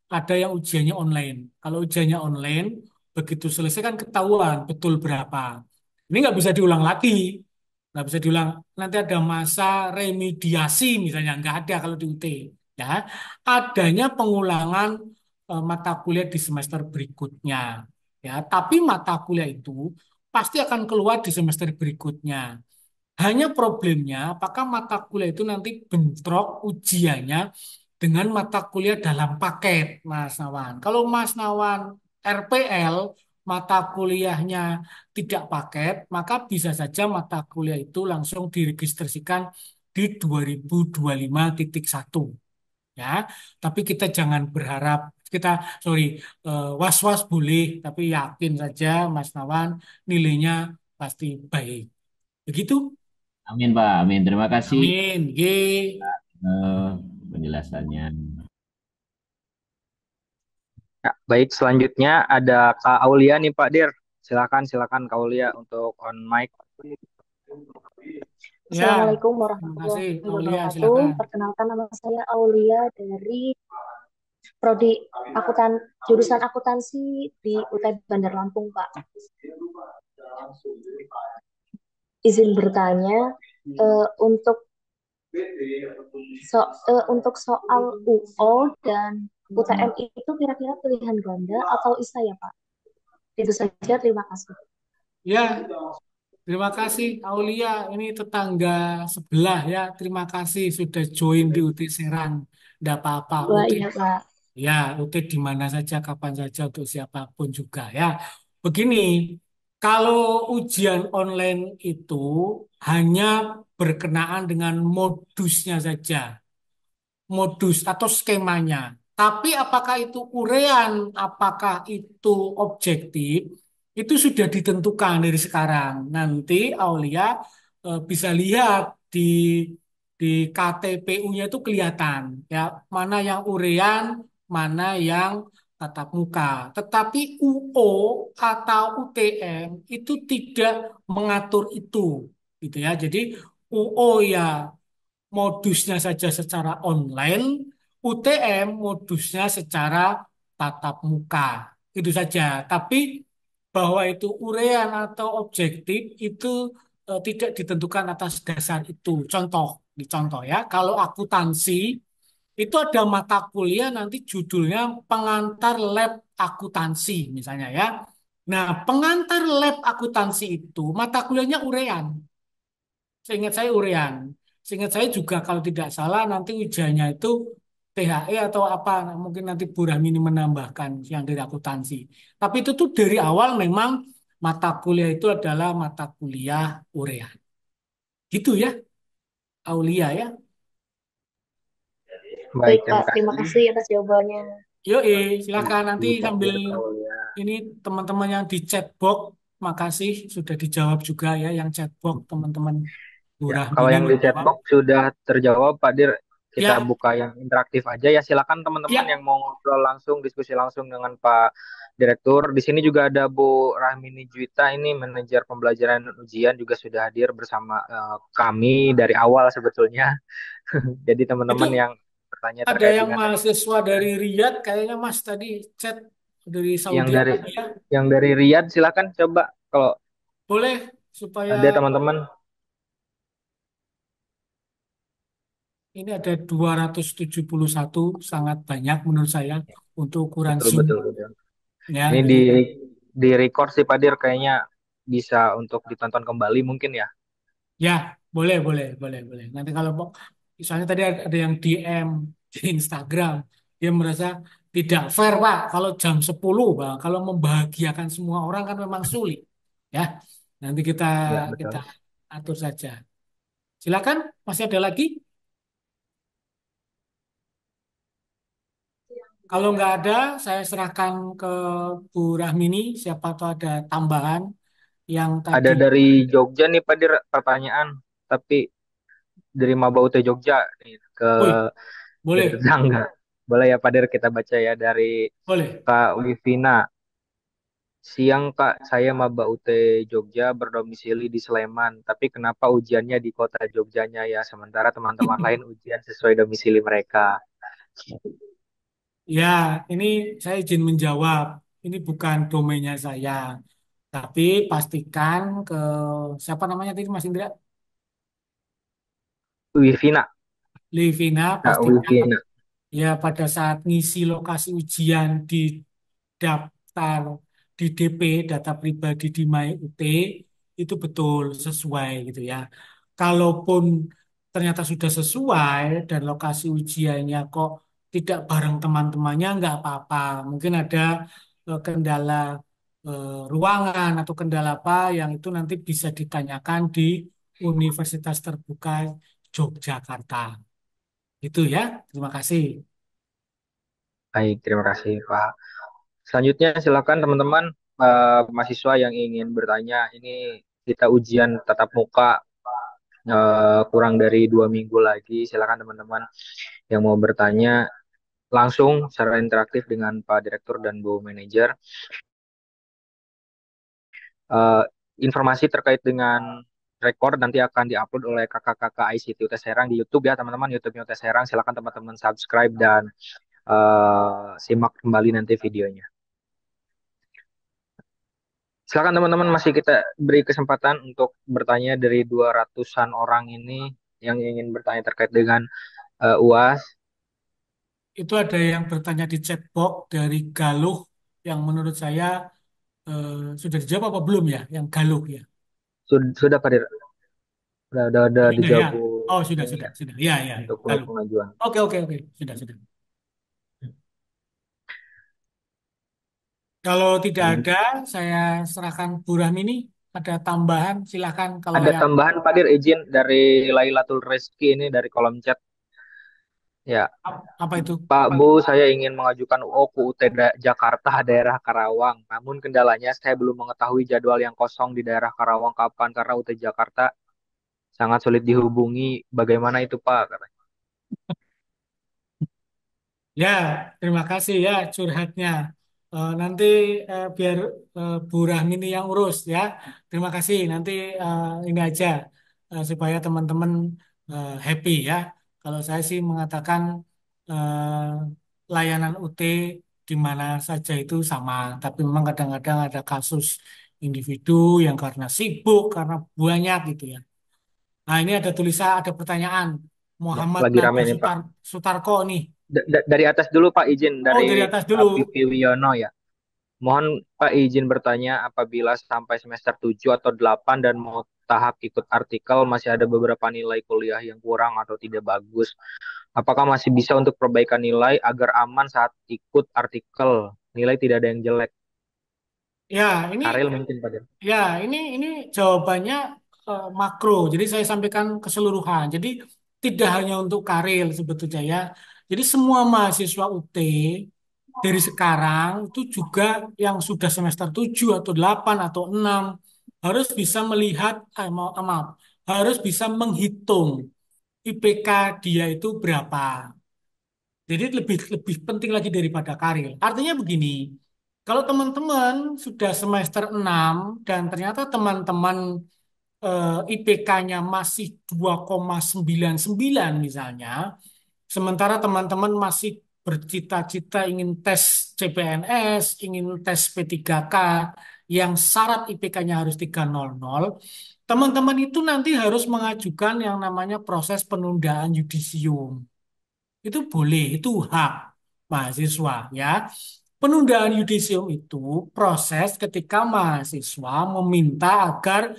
ada yang ujiannya online. Kalau ujiannya online, begitu selesai kan ketahuan betul berapa. Ini nggak bisa diulang lagi. Nggak bisa diulang. Nanti ada masa remediasi misalnya. Nggak ada kalau di UT. Ya, adanya pengulangan mata kuliah di semester berikutnya. Ya, tapi mata kuliah itu pasti akan keluar di semester berikutnya. Hanya problemnya, apakah mata kuliah itu nanti bentrok ujiannya dengan mata kuliah dalam paket, Mas Nawan. Kalau Mas Nawan RPL, mata kuliahnya tidak paket, maka bisa saja mata kuliah itu langsung diregistrasikan di 2025.1 ya. Tapi kita jangan berharap kita sorry was-was boleh, tapi yakin saja Mas Nawan nilainya pasti baik. Begitu? Amin Pak, amin. Terima kasih Amin. Ye. eh, penjelasannya. Ya, baik, selanjutnya ada Kak Aulia nih Pak Dir. Silakan, silakan Kak Aulia untuk on mic. Ya, Assalamualaikum terima kasih. warahmatullahi Aulia, wabarakatuh. silakan. Perkenalkan nama saya Aulia dari Prodi jurusan akuntansi di UTB Bandar Lampung, Pak. Izin bertanya, untuk untuk soal UO dan UTM itu kira-kira pilihan ganda atau ISA ya, Pak? Itu saja, terima kasih. Ya, terima kasih Aulia. Ini tetangga sebelah ya. Terima kasih sudah join di UT Serang. Tidak apa-apa. Wah, UT iya, Pak. ya, UT di mana saja, kapan saja untuk siapapun juga ya. Begini, kalau ujian online itu hanya berkenaan dengan modusnya saja, modus atau skemanya. Tapi apakah itu urean, apakah itu objektif, itu sudah ditentukan dari sekarang. Nanti Aulia bisa lihat di KTPU-nya itu kelihatan ya mana yang urean, mana yang tatap muka. Tetapi UO atau UTM itu tidak mengatur itu, gitu ya. Jadi UO ya modusnya saja secara online, UTM modusnya secara tatap muka. Itu saja. Tapi bahwa itu urean atau objektif itu tidak ditentukan atas dasar itu. Dicontoh ya. Kalau akuntansi itu ada mata kuliah nanti judulnya pengantar lab akuntansi misalnya ya. Nah, pengantar lab akuntansi itu mata kuliahnya urean. Seingat saya urean. Seingat saya juga kalau tidak salah nanti ujiannya itu THE atau apa, mungkin nanti Bu Rahmini menambahkan yang dari akuntansi. Tapi itu tuh dari awal memang mata kuliah itu adalah mata kuliah urean. Gitu ya, Aulia ya. Baik, Baik, terima Pak. Terima kasih. kasih atas jawabannya. Yuk, Terima silakan nanti kasih Pak sambil Dir, Kak Aulia. ini teman-teman yang di chatbox, makasih sudah dijawab juga ya yang chatbox teman-teman Bu Ya, kalau Rahmini yang di menjawab. chatbox sudah terjawab, Pak Dir. Kita Ya, buka yang interaktif aja ya. Silakan teman-teman yang ya, mau ngobrol langsung, diskusi langsung dengan Pak Direktur. Di sini juga ada Bu Rahmini Juwita, ini manajer pembelajaran dan ujian juga sudah hadir bersama kami dari awal sebetulnya. Jadi itu teman-teman yang bertanya ada terkait yang dengan mahasiswa dari Riyadh, kayaknya Mas tadi chat dari yang Saudi dari Arabia. Riyadh, silakan coba kalau Boleh supaya ada teman-teman. ini ada 271 sangat banyak menurut saya untuk ukuran Betul, Zoom betul, betul. ya. Ini Jadi di record sih Pak Dir, kayaknya bisa untuk ditonton kembali mungkin ya. ya boleh. Nanti kalau misalnya tadi ada yang DM di Instagram, dia merasa tidak fair Pak kalau jam 10 Pak. Kalau membahagiakan semua orang kan memang sulit ya. Nanti kita Ya, kita betul. atur saja. Silakan, masih ada lagi? Kalau nggak ada, saya serahkan ke Bu Rahmini. Siapa tahu ada tambahan yang Ada tadi. dari Jogja nih Pak Dir pertanyaan, tapi dari Mabaute Jogja nih ke Woi, dari boleh, tetangga. Boleh ya Pak Dir kita baca ya dari boleh. Kak Wivina. Siang Kak, saya maba UT Jogja berdomisili di Sleman, tapi kenapa ujiannya di kota Jogjanya ya, sementara teman-teman lain ujian sesuai domisili mereka. Ya, ini saya izin menjawab. Ini bukan domainnya saya. Tapi pastikan ke siapa namanya tadi Mas Indra? Wivina, Livina, Kak pastikan Wivina. ya pada saat ngisi lokasi ujian di daftar di DP data pribadi di MyUT itu betul sesuai gitu ya. Kalaupun ternyata sudah sesuai dan lokasi ujiannya kok tidak bareng teman-temannya nggak apa-apa. Mungkin ada kendala ruangan atau kendala apa yang itu nanti bisa ditanyakan di Universitas Terbuka Yogyakarta. Itu ya. Terima kasih. Baik, terima kasih Pak. Selanjutnya silakan teman-teman mahasiswa yang ingin bertanya. Ini kita ujian tatap muka kurang dari 2 minggu lagi. Silakan teman-teman yang mau bertanya langsung secara interaktif dengan Pak Direktur dan Bu Manajer. Eh, Informasi terkait dengan rekor nanti akan diupload oleh kakak-kakak ICT UT Serang di YouTube ya teman-teman, YouTube-nya UT Serang. Silakan teman-teman subscribe dan simak kembali nanti videonya. Silakan teman-teman, masih kita beri kesempatan untuk bertanya dari 200-an orang ini yang ingin bertanya terkait dengan UAS. Itu ada yang bertanya di chat box dari Galuh yang menurut saya sudah dijawab apa belum ya? Yang Galuh ya. Sudah Pak Dir, udah Sudah ya. dijawab Bu Oh, sudah, ini sudah, ya, sudah. Ya, ya, ya. untuk Galuh. pengajuan. Oke, oke, oke. Sudah, sudah. Kalau tidak Selanjut- ada, saya serahkan Bu Rahmini. Ada tambahan, silakan kalau Ada yang tambahan Pak Dir, izin dari Lailatul Rezeki ini dari kolom chat. Ya, apa itu? Pak Bu, saya ingin mengajukan UO ke UT Jakarta daerah Karawang. Namun kendalanya saya belum mengetahui jadwal yang kosong di daerah Karawang kapan karena UT Jakarta sangat sulit dihubungi. Bagaimana itu Pak? Katanya. Ya, terima kasih ya curhatnya. Nanti biar Bu Rahmini yang urus ya. Terima kasih. Nanti ini aja supaya teman-teman happy ya. Kalau saya sih mengatakan layanan UT di mana saja itu sama. Tapi memang kadang-kadang ada kasus individu yang karena sibuk, karena banyak gitu ya. Nah, ini ada tulisan, ada pertanyaan. Ya, Muhammad lagi Nabi rame nih Pak. Sutarko nih. Dari atas dulu Pak, izin Oh, dari dari atas dulu. Pipi Wiono ya. Mohon Pak izin bertanya, apabila sampai semester 7 atau 8 dan mau tahap ikut artikel masih ada beberapa nilai kuliah yang kurang atau tidak bagus. Apakah masih bisa untuk perbaikan nilai agar aman saat ikut artikel? Nilai tidak ada yang jelek. Ya, ini Karil mungkin Pak Dir. ya ini jawabannya makro. Jadi saya sampaikan keseluruhan. Jadi tidak hanya untuk Karil sebetulnya ya. Jadi semua mahasiswa UT dari sekarang itu juga yang sudah semester 7 atau 8 atau 6 harus bisa melihat maaf, harus bisa menghitung IPK dia itu berapa. Jadi lebih lebih penting lagi daripada karir. Artinya begini, kalau teman-teman sudah semester 6 dan ternyata teman-teman IPK-nya masih 2,99 misalnya, sementara teman-teman masih bercita-cita ingin tes CPNS, ingin tes P3K yang syarat IPK-nya harus 300, teman-teman itu nanti harus mengajukan yang namanya proses penundaan yudisium. Itu boleh, itu hak mahasiswa ya. Penundaan yudisium itu proses ketika mahasiswa meminta agar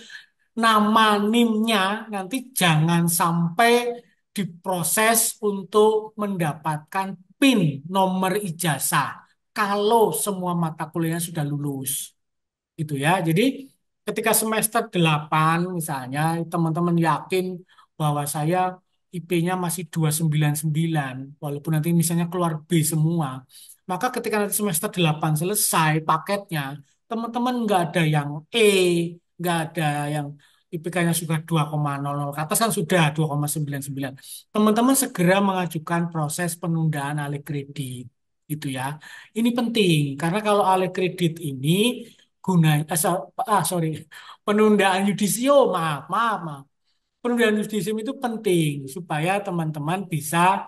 nama NIM-nya nanti jangan sampai diproses untuk mendapatkan PIN nomor ijazah kalau semua mata kuliahnya sudah lulus gitu ya. Jadi ketika semester 8 misalnya teman-teman yakin bahwa saya IP-nya masih 299 walaupun nanti misalnya keluar B semua. Maka ketika nanti semester 8 selesai paketnya, teman-teman nggak ada yang E, nggak ada yang IPK-nya sudah 2,00 ke atas kan sudah 2,99. Teman-teman segera mengajukan proses penundaan alih kredit gitu ya. Ini penting karena kalau alih kredit ini gunanya sorry, penundaan yudisio, maaf. Penundaan yudisium itu penting supaya teman-teman bisa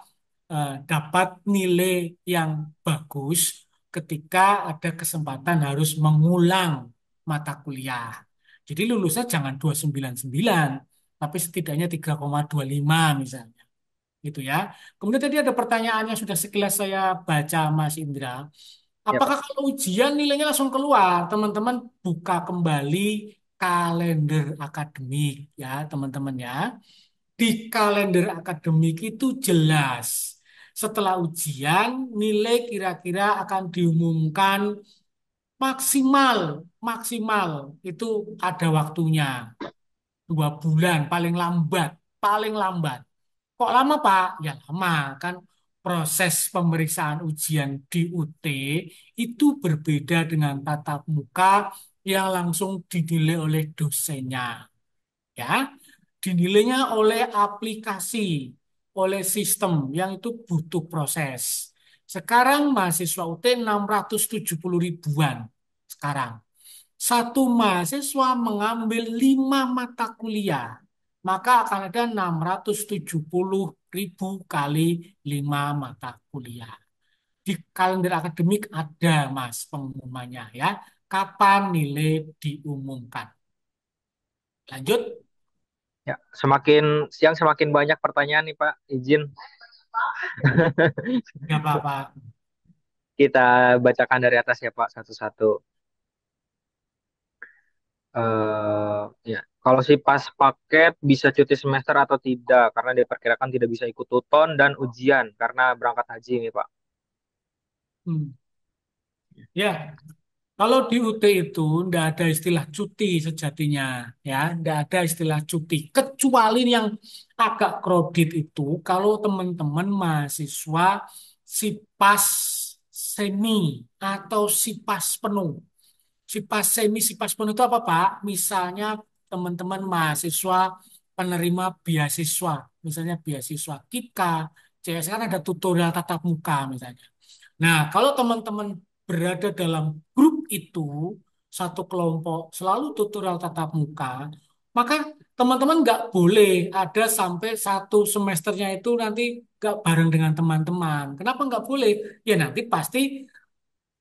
dapat nilai yang bagus ketika ada kesempatan harus mengulang mata kuliah. Jadi lulusnya jangan 299, tapi setidaknya 3,25 misalnya. Gitu ya. Kemudian tadi ada pertanyaan yang sudah sekilas saya baca Mas Indra. Ya Apakah Pak. kalau ujian nilainya langsung keluar? Teman-teman buka kembali kalender akademik ya, teman-teman ya. Di kalender akademik itu jelas. Setelah ujian, nilai kira-kira akan diumumkan Maksimal, maksimal itu ada waktunya 2 bulan paling lambat. Kok lama Pak? Ya lama kan proses pemeriksaan ujian di UT itu berbeda dengan tatap muka yang langsung dinilai oleh dosennya. Ya, dinilainya oleh aplikasi, oleh sistem yang itu butuh proses. Sekarang mahasiswa UT 670 ribuan sekarang. Satu mahasiswa mengambil 5 mata kuliah, maka akan ada 670 ribu kali 5 mata kuliah. Di kalender akademik ada Mas pengumumannya ya, kapan nilai diumumkan. Lanjut, Ya, semakin siang semakin banyak pertanyaan nih Pak. Izin nggak apa-apa. kita bacakan dari atas ya Pak satu-satu. Ya, kalau si pas paket bisa cuti semester atau tidak karena diperkirakan tidak bisa ikut tuton dan ujian karena berangkat haji nih Pak. Hmm. Ya, kalau di UT itu ndak ada istilah cuti sejatinya, ya, ndak ada istilah cuti. Kecuali yang agak kredit itu kalau teman-teman mahasiswa SIPAS semi atau SIPAS penuh. SIPAS semi, SIPAS penuh itu apa, Pak? Misalnya teman-teman mahasiswa penerima beasiswa, misalnya beasiswa KIPKA, CS kan ada tutorial tatap muka misalnya. Nah, kalau teman-teman berada dalam grup itu, satu kelompok selalu tutorial tatap muka, maka teman-teman nggak boleh ada sampai satu semesternya itu nanti nggak bareng dengan teman-teman. Kenapa nggak boleh? Ya nanti pasti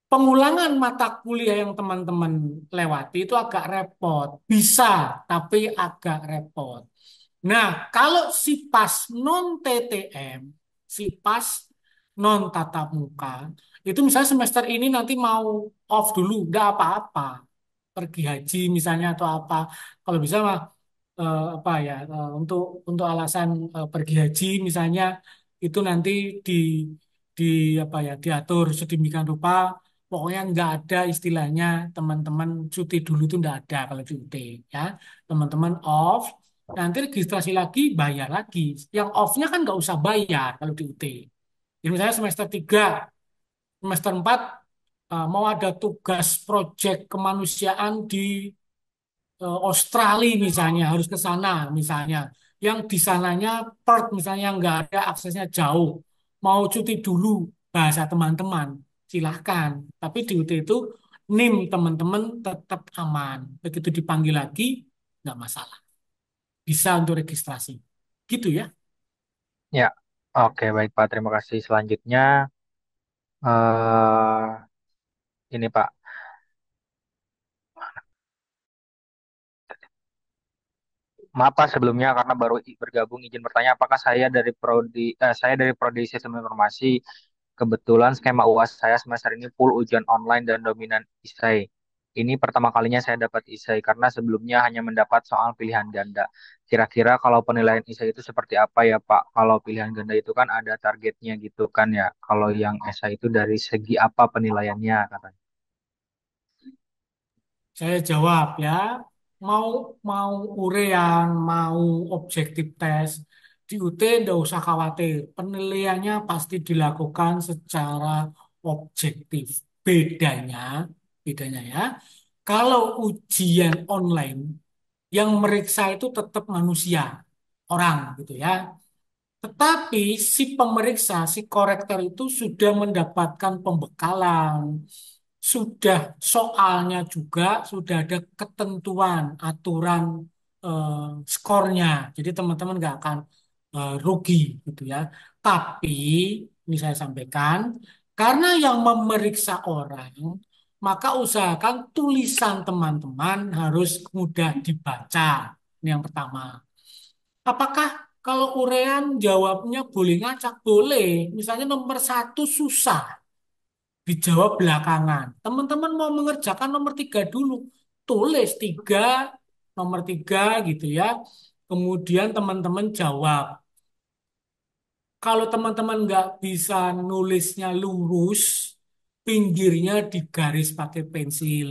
pengulangan mata kuliah yang teman-teman lewati itu agak repot. Bisa, tapi agak repot. Nah, kalau SIPAS non TTM, SIPAS non tatap muka, itu misalnya semester ini nanti mau off dulu, nggak apa-apa. Pergi haji misalnya atau apa. Kalau bisa mah apa ya untuk alasan pergi haji misalnya itu nanti di di apa ya diatur sedemikian rupa. Pokoknya nggak ada istilahnya teman-teman cuti dulu itu nggak ada kalau di UT ya. Teman-teman off. Nanti registrasi lagi, bayar lagi. Yang off-nya kan nggak usah bayar kalau di UT. Jadi misalnya semester 3, semester 4 mau ada tugas proyek kemanusiaan di Australia misalnya, harus ke sana misalnya. Yang di sananya Perth misalnya nggak ada aksesnya jauh. Mau cuti dulu, bahasa teman-teman, silahkan. Tapi di UT itu NIM teman-teman tetap aman. Begitu dipanggil lagi, nggak masalah. Bisa untuk registrasi. Gitu ya. Ya, oke baik Pak. Terima kasih. Selanjutnya eh ini Pak. Maaf Pak sebelumnya karena baru bergabung izin bertanya apakah saya dari Prodi Sistem Informasi kebetulan skema UAS saya semester ini full ujian online dan dominan ISAI. Ini pertama kalinya saya dapat ISAI karena sebelumnya hanya mendapat soal pilihan ganda. Kira-kira kalau penilaian ISAI itu seperti apa ya Pak? Kalau pilihan ganda itu kan ada targetnya gitu kan ya. Kalau yang ESA itu dari segi apa penilaiannya katanya. Saya jawab ya, mau mau urean, mau objektif tes di UT nggak usah khawatir, penilaiannya pasti dilakukan secara objektif. Bedanya, bedanya ya, kalau ujian online yang meriksa itu tetap manusia, orang gitu ya. Tetapi si pemeriksa, si korektor itu sudah mendapatkan pembekalan, sudah soalnya juga sudah ada ketentuan, aturan eh, skornya. Jadi teman-teman nggak akan rugi gitu ya. Tapi ini saya sampaikan, karena yang memeriksa orang, maka usahakan tulisan teman-teman harus mudah dibaca. Ini yang pertama. Apakah kalau urean jawabnya boleh ngacak? Boleh. Misalnya nomor 1 susah, dijawab belakangan. Teman-teman mau mengerjakan nomor 3 dulu. Tulis 3, nomor 3 gitu ya. Kemudian teman-teman jawab. Kalau teman-teman nggak bisa nulisnya lurus, pinggirnya digaris pakai pensil.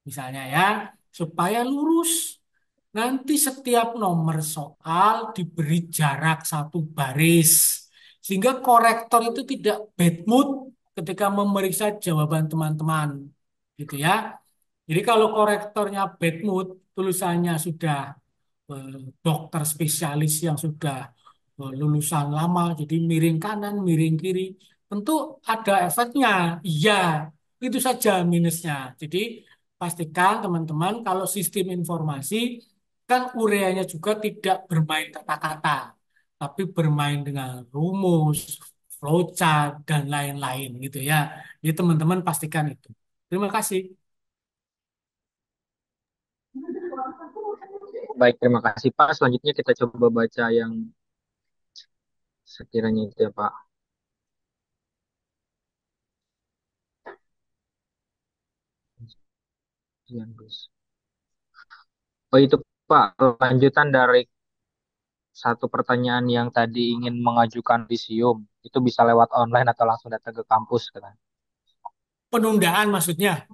Misalnya ya, supaya lurus. Nanti setiap nomor soal diberi jarak satu baris. Sehingga korektor itu tidak bad mood ketika memeriksa jawaban teman-teman. Gitu ya. Jadi kalau korektornya bad mood, tulisannya sudah eh, dokter spesialis yang sudah lulusan lama, jadi miring kanan, miring kiri, tentu ada efeknya. Iya, itu saja minusnya. Jadi pastikan teman-teman kalau sistem informasi kan ureanya juga tidak bermain kata-kata, tapi bermain dengan rumus, flowchart, dan lain-lain gitu ya. Jadi teman-teman pastikan itu. Terima kasih. Baik, terima kasih Pak. Selanjutnya kita coba baca yang sekiranya itu ya Pak. Oh itu Pak, lanjutan dari satu pertanyaan yang tadi ingin mengajukan visium. Itu bisa lewat online atau langsung datang ke kampus kan? Penundaan maksudnya.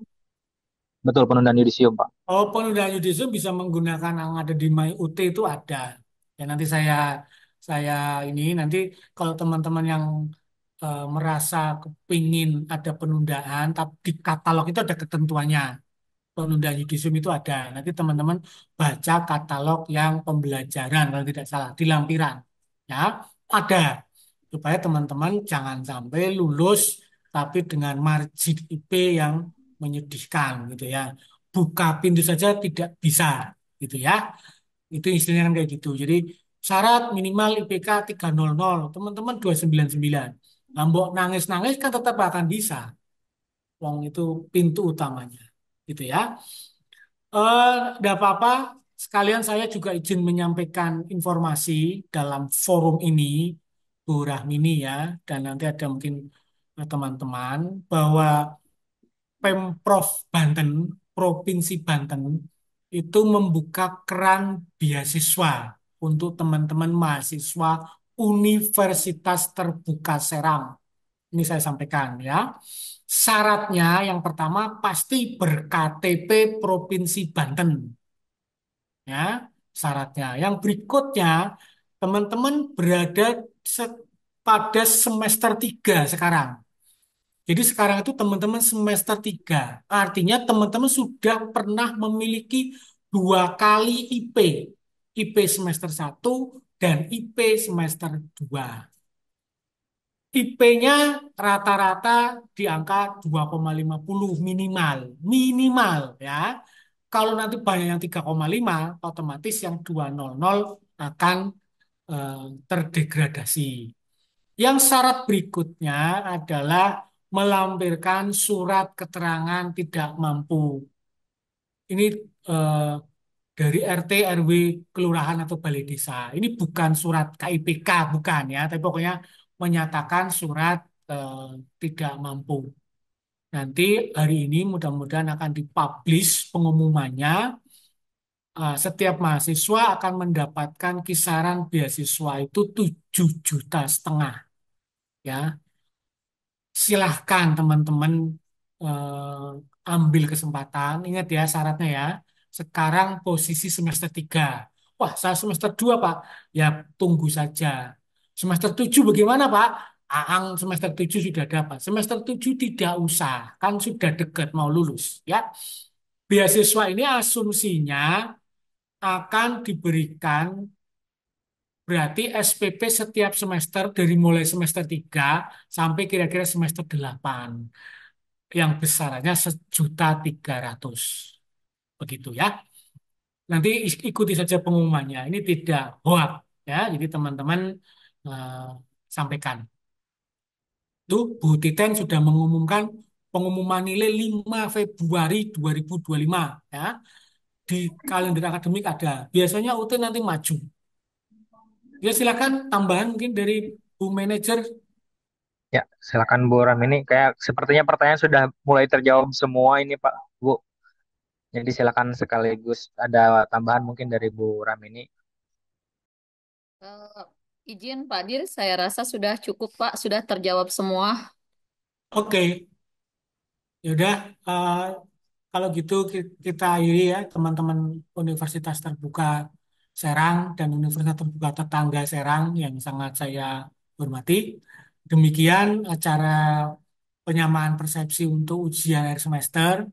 Betul, penundaan yudisium Pak. Oh, penundaan yudisium bisa menggunakan yang ada di MyUT itu ada. Ya nanti saya ini nanti kalau teman-teman yang merasa kepingin ada penundaan, tapi di katalog itu ada ketentuannya. Penundaan yudisium itu ada. Nanti teman-teman baca katalog yang pembelajaran kalau tidak salah di lampiran. Ya, ada supaya teman-teman jangan sampai lulus tapi dengan margin IP yang menyedihkan gitu ya. Buka pintu saja tidak bisa gitu ya. Itu istilahnya kan kayak gitu. Jadi syarat minimal IPK 300, teman-teman 299. Nah, mbok nangis-nangis kan tetap akan bisa. Wong itu pintu utamanya. Gitu ya. Tidak apa-apa. Sekalian saya juga izin menyampaikan informasi dalam forum ini, Bu Rahmini ya, dan nanti ada mungkin teman-teman bahwa Pemprov Banten, Provinsi Banten itu membuka keran beasiswa untuk teman-teman mahasiswa Universitas Terbuka Seram. Ini saya sampaikan ya. Syaratnya yang pertama pasti ber-KTP Provinsi Banten. Ya, syaratnya. Yang berikutnya, teman-teman berada se- pada semester 3 sekarang. Jadi sekarang itu teman-teman semester 3. Artinya teman-teman sudah pernah memiliki 2 kali IP. IP semester 1 dan IP semester 2. IP-nya rata-rata di angka 2,50 minimal. Minimal ya. Kalau nanti banyak yang 3,5, otomatis yang 200 akan eh, terdegradasi. Yang syarat berikutnya adalah melampirkan surat keterangan tidak mampu. Ini eh, dari RT, RW, kelurahan atau balai desa. Ini bukan surat KIPK, bukan ya, tapi pokoknya menyatakan surat eh, tidak mampu. Nanti hari ini mudah-mudahan akan dipublish pengumumannya. Setiap mahasiswa akan mendapatkan kisaran beasiswa itu 7,5 juta ya. Silahkan teman-teman ambil kesempatan. Ingat ya syaratnya ya. Sekarang posisi semester 3. Wah, saya semester 2 Pak. Ya, tunggu saja. Semester 7 bagaimana, Pak? Aang semester 7 sudah dapat. Semester 7 tidak usah. Kan sudah dekat mau lulus. Ya, beasiswa ini asumsinya akan diberikan berarti SPP setiap semester dari mulai semester 3 sampai kira-kira semester 8 yang besarannya 1,3 juta. Begitu ya. Nanti ikuti saja pengumumannya. Ini tidak hoax ya. Jadi teman-teman eh, sampaikan. Tuh Bu Titen sudah mengumumkan pengumuman nilai 5 Februari 2025 ya. Di kalender akademik ada. Biasanya UT nanti maju. Ya silakan tambahan mungkin dari Bu Manajer. Ya, silakan Bu Ram. Ini kayak sepertinya pertanyaan sudah mulai terjawab semua ini Pak, Bu. Jadi silakan sekaligus ada tambahan mungkin dari Bu Ram ini. Eh, izin Pak Dir, saya rasa sudah cukup Pak, sudah terjawab semua. Oke, Yaudah, kalau gitu kita akhiri ya teman-teman Universitas Terbuka Serang dan Universitas Terbuka Tetangga Serang yang sangat saya hormati. Demikian acara penyamaan persepsi untuk ujian akhir semester.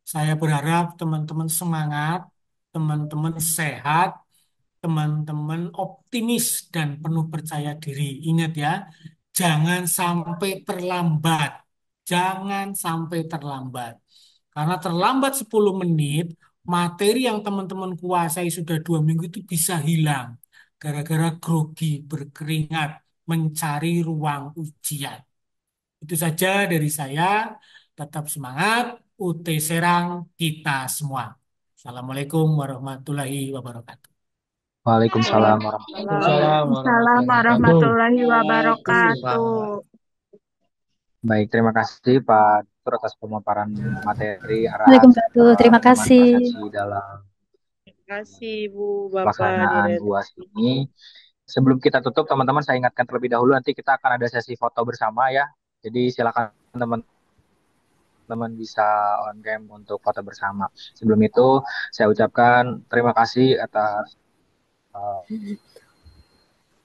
Saya berharap teman-teman semangat, teman-teman sehat, teman-teman optimis dan penuh percaya diri. Ingat ya, jangan sampai terlambat. Jangan sampai terlambat. Karena terlambat 10 menit, materi yang teman-teman kuasai sudah 2 minggu itu bisa hilang. Gara-gara grogi, berkeringat, mencari ruang ujian. Itu saja dari saya. Tetap semangat. UT Serang kita semua. Assalamualaikum warahmatullahi wabarakatuh. Waalaikumsalam warahmatullahi Waalaikumsalam wabarakatuh. Waalaikumsalam warahmatullahi warahmatullahi wabarakatuh. wabarakatuh. Baik, terima kasih Pak Dokter atas pemaparan materi arah Waalaikumsalam. Terima penyamaan kasih. persepsi dalam Terima kasih Bu Bapak pelaksanaan Direktur. UAS ini. Sebelum kita tutup, teman-teman saya ingatkan terlebih dahulu nanti kita akan ada sesi foto bersama ya. Jadi silakan teman-teman bisa on cam untuk foto bersama. Sebelum itu saya ucapkan terima kasih atas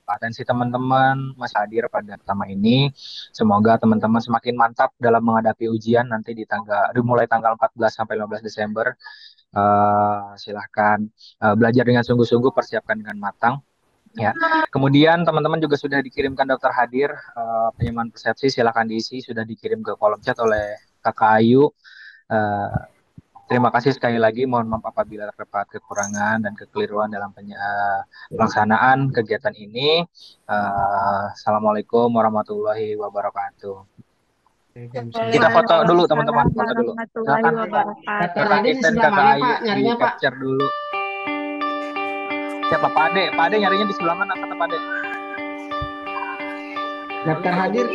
atensi teman-teman masih hadir pada pertama ini. Semoga teman-teman semakin mantap dalam menghadapi ujian nanti dimulai tanggal 14 sampai 15 Desember. Silahkan belajar dengan sungguh-sungguh, persiapkan dengan matang. Ya, kemudian teman-teman juga sudah dikirimkan daftar hadir penyamaan persepsi, silahkan diisi, sudah dikirim ke kolom chat oleh Kakak Ayu. Terima kasih sekali lagi, mohon maaf apabila terdapat kekurangan dan kekeliruan dalam pelaksanaan kegiatan ini. Assalamualaikum warahmatullahi wabarakatuh. Kita foto dulu teman-teman, foto dulu. Warahmatullahi Silakan wabarakatuh. Kakak Iten, sebelah Kakak mana, Ayu Pak? di Nyarinya, Pak. capture dulu. Siapa Pak Ade? Pak Ade nyarinya di sebelah mana kata Pak Ade? Daftar hadir